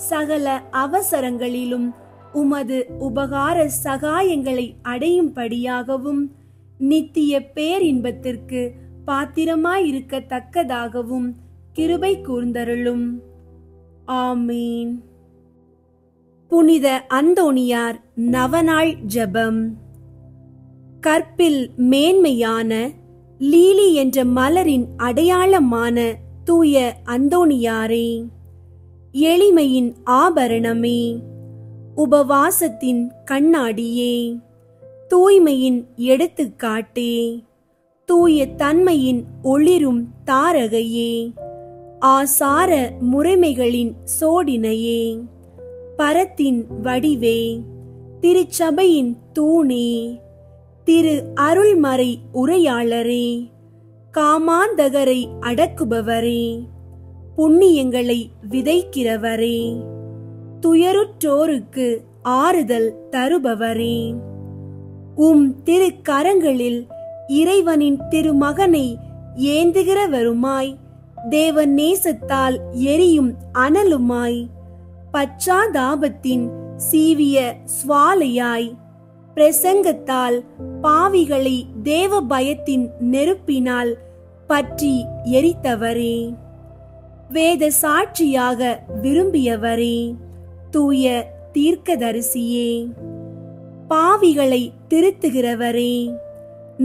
சகல அவசரங்களிலும் உமது உபகார சகாயங்களை அடையும்படியாகவும் நித்திய பேரின்பத்திற்கு பாத்திரமாயிருக்கத்தக்கதாகவும் கிருபை கூர்ந்தருளும். ஆமீன். புனித அந்தோணியார் நவநாள் ஜெபம். கற்பில் மேன்மையான லீலி என்ற மலரின் அடையாளமான தூய அந்தோணியாரே, எளிமையின் ஆபரணமே, உபவாசத்தின் கண்ணாடியே, தூய்மையின் எடுத்துக்காட்டே, தூய தன்மையின் ஒளிரும் தாரகையே, ஆசார முறைமைகளின் சோடினையே, பரத்தின் வடிவே, திருச்சபையின் தூணே, திரு அருள்மறை உரையாளரே, காமாந்தகரை அடக்குபவரே, புண்ணியங்களை விதைக்கிறவரே, துயருற்றோருக்கு ஆறுதல் தருபவரே, உம் திருக்கரங்களில் இறைவனின் திருமகனை ஏந்துகிறவருமாய், தேவ நேசத்தால் எரியும் அனலுமாய், பச்சாதாபத்தின் சீவிய சுவாலையாய், பிரசங்கத்தால் பாவிகளை தேவ பயத்தின் நெருப்பினால் பற்றி எரித்தவரே, வேத சாட்சியாக விரும்பியவரே, தூய தீர்க்கதரிசியே, பாவிகளை திருத்துகிறவரே,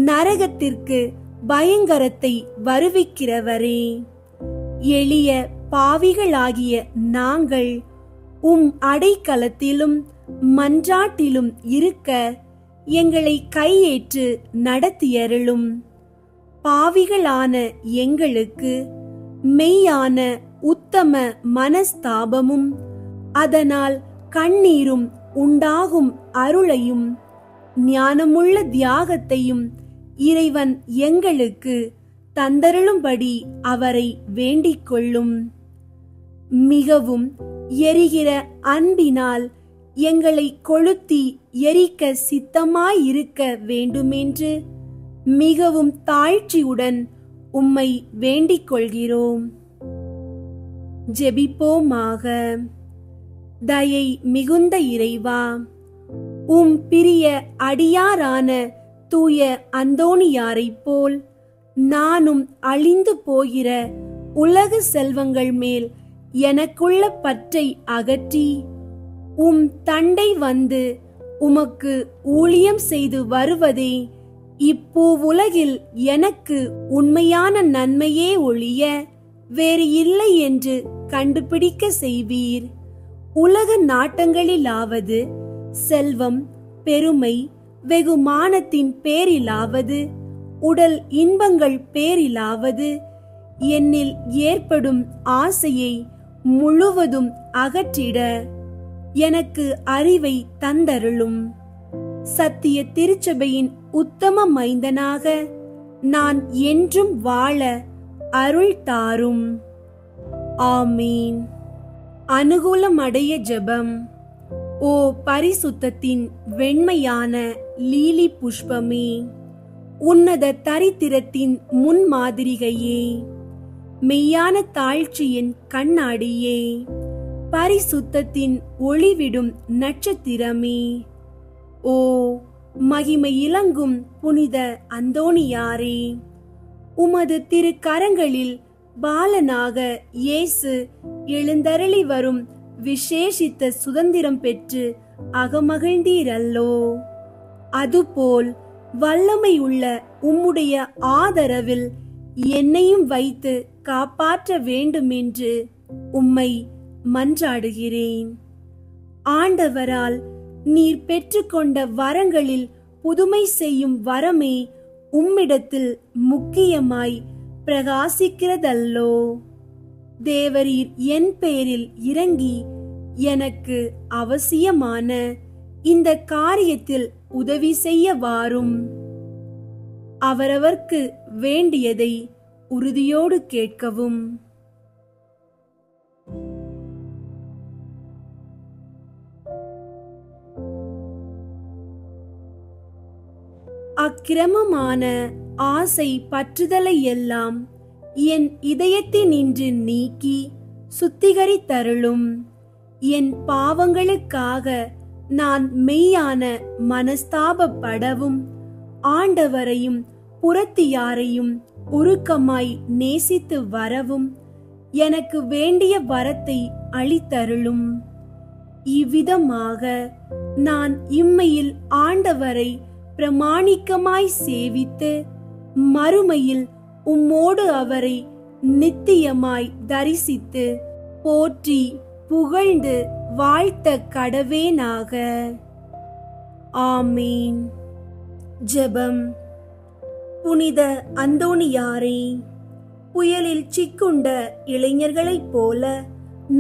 நரகத்திற்கு பயங்கரத்தை வருவிக்கிறவரே, எளிய பாவிகளாகிய நாங்கள் உம் அடைக்கலத்திலும் மன்றாட்டிலும் இருக்க எங்களை கையேற்று நடத்தியருளும். பாவிகளான எங்களுக்கு மெய்யான உத்தம மனஸ்தாபமும் அதனால் கண்ணீரும் உண்டாகும் அருளையும் ஞானமுள்ள தியாகத்தையும் இறைவன் எங்களுக்கு தந்தருளும்படி அவரை வேண்டிக் கொள்ளும். மிகவும் எரிகிற அன்பினால் எங்களை கொளுத்தி எரிக்க சித்தமாயிருக்க வேண்டுமென்று மிகவும் தாழ்ச்சியுடன் உம்மை வேண்டிக் கொள்கிறோம். ஜெபிப்போமாக. தயை மிகுந்த இறைவா, உம் பிரிய அடியாரான தூய அந்தோணியாரைப் போல் நானும் அழிந்து போகிற உலக செல்வங்கள் மேல் எனக்குள்ள பற்றை அகற்றி உம் தண்டை வந்து உமக்கு ஊழியம் செய்து வருவதே இப்பூவுலகில் எனக்கு உண்மையான நன்மையே ஒழிய வேறு இல்லை என்று கண்டுபிடிக்க செய்வீர். உலக நாட்டங்களிலாவது, செல்வம், பெருமை, வெகுமானத்தின் பேரிலாவது, உடல் இன்பங்கள் பேரிலாவது, என்னில் ஏற்படும் ஆசையை முழுவதும் அகற்றிட எனக்கு அறிவை தந்தருளும். சத்திய திருச்சபையின் உத்தம மைந்தனாக நான் என்றும் வாழ அருள் தாரும். ஆமீன். அனுகூலமடைய ஜெபம். ஓ பரிசுத்தத்தின் வெண்மையான லீலி புஷ்பமே, உன்னத தரித்திரத்தின் முன்மாதிரிகையே, மெய்யான தாழ்ச்சியின் கண்ணாடியே, பரிசுத்தத்தின் ஒளிவிடும் நட்சத்திரமே, ஓ மகிமை இலங்கும் புனித அந்தோணியாரே, உமது திருக்கரங்களில் பாலனாக இயேசு எழுந்தருளி வரும் விசேஷித்த சுதந்திரம் பெற்று அகமகிழ்ந்தீரல்லோ, அதுபோல் வல்லமை உள்ள உம்முடைய ஆதரவில் என்னையும் வைத்து காப்பாற்ற வேண்டுமென்று உம்மை மன்றாடுகிறேன். ஆண்டவரால் நீர் பெற்றுக்கொண்ட வரங்களில் புதுமை செய்யும் வரமே உம்மிடத்தில் முக்கியமாய் பிரகாசிக்கிறதல்லோ. தேவரீர் என் பேரில் இறங்கி எனக்கு அவசியமான இந்த காரியத்தில் உதவி செய்ய வாரும். அவரவர்க்கு வேண்டியதை உறுதியோடு கேட்கவும். அக்கிரமமான ஆசை பற்றுதலை எல்லாம் என் இதயத்தினின்று நீக்கி சுத்திகரித்தருளும். என் பாவங்களுக்காக நான் மெய்யான மனஸ்தாபப்படவும் ஆண்டவரையும் புரத்தியாரையும் உருக்கமாய் நேசித்து வரவும் எனக்கு வேண்டிய வரத்தை அளித்தருளும். இவ்விதமாக நான் இம்மையில் ஆண்டவரை பிரமாணிக்கமாய் சேவித்து மறுமையில் உம்மோடு அவரை நித்தியமாய் தரிசித்து போற்றி புகழ்ந்து வாழ்த்த கடவேனாக. ஆமீன். ஜெபம். புனித அந்தோணியாரே, புயலில் சிக்குண்ட இளைஞர்களைப் போல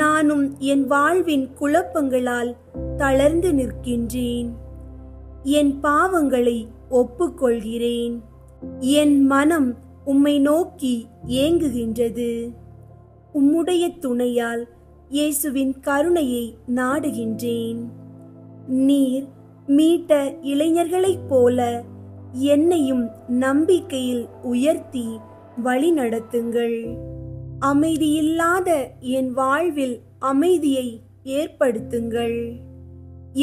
நானும் என் வாழ்வின் குழப்பங்களால் தளர்ந்து நிற்கின்றேன். என் பாவங்களை ஒப்புக்கொள்கிறேன். என் மனம் உம்மை நோக்கி ஏங்குகின்றது. உம்முடைய துணையால் இயேசுவின் கருணையை நாடுகின்றேன். நீர் மீட்ட இளைஞர்களைப் போல என்னையும் நம்பிக்கையில் உயர்த்தி வழி நடத்துங்கள். அமைதியில்லாத என் வாழ்வில் அமைதியை ஏற்படுத்துங்கள்.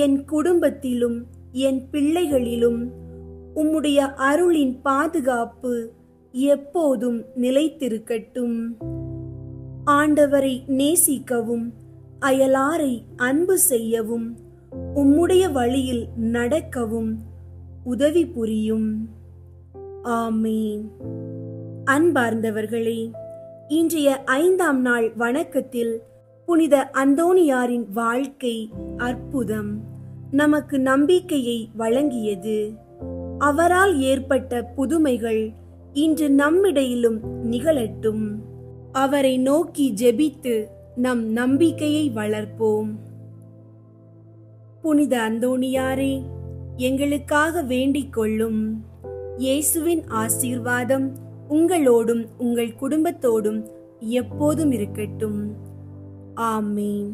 என் குடும்பத்திலும் என் பிள்ளைகளிலும் உம்முடைய அருளின் பாதுகாப்பு எப்போதும் நிலைத்திருக்கட்டும். ஆண்டவரை நேசிக்கவும் அயலாரை அன்பு செய்யவும் உம்முடைய வழியில் நடக்கவும் உதவி புரியும். ஆமீன். அன்பார்ந்தவர்களே, இன்றைய 5ஆம் நாள் வணக்கத்தில் புனித அந்தோணியாரின் வாழ்க்கை அற்புதம் நமக்கு நம்பிக்கையை வழங்கியது. அவரால் ஏற்பட்ட புதுமைகள் இன்று நம்மிடையிலும் நிகழட்டும். அவரை நோக்கி ஜெபித்து நம் நம்பிக்கையை வளர்ப்போம். புனித அந்தோணியாரே, எங்களுக்காக வேண்டிக் கொள்ளும். இயேசுவின் ஆசீர்வாதம் உங்களோடும் உங்கள் குடும்பத்தோடும் எப்போதும் இருக்கட்டும். ஆமீன்.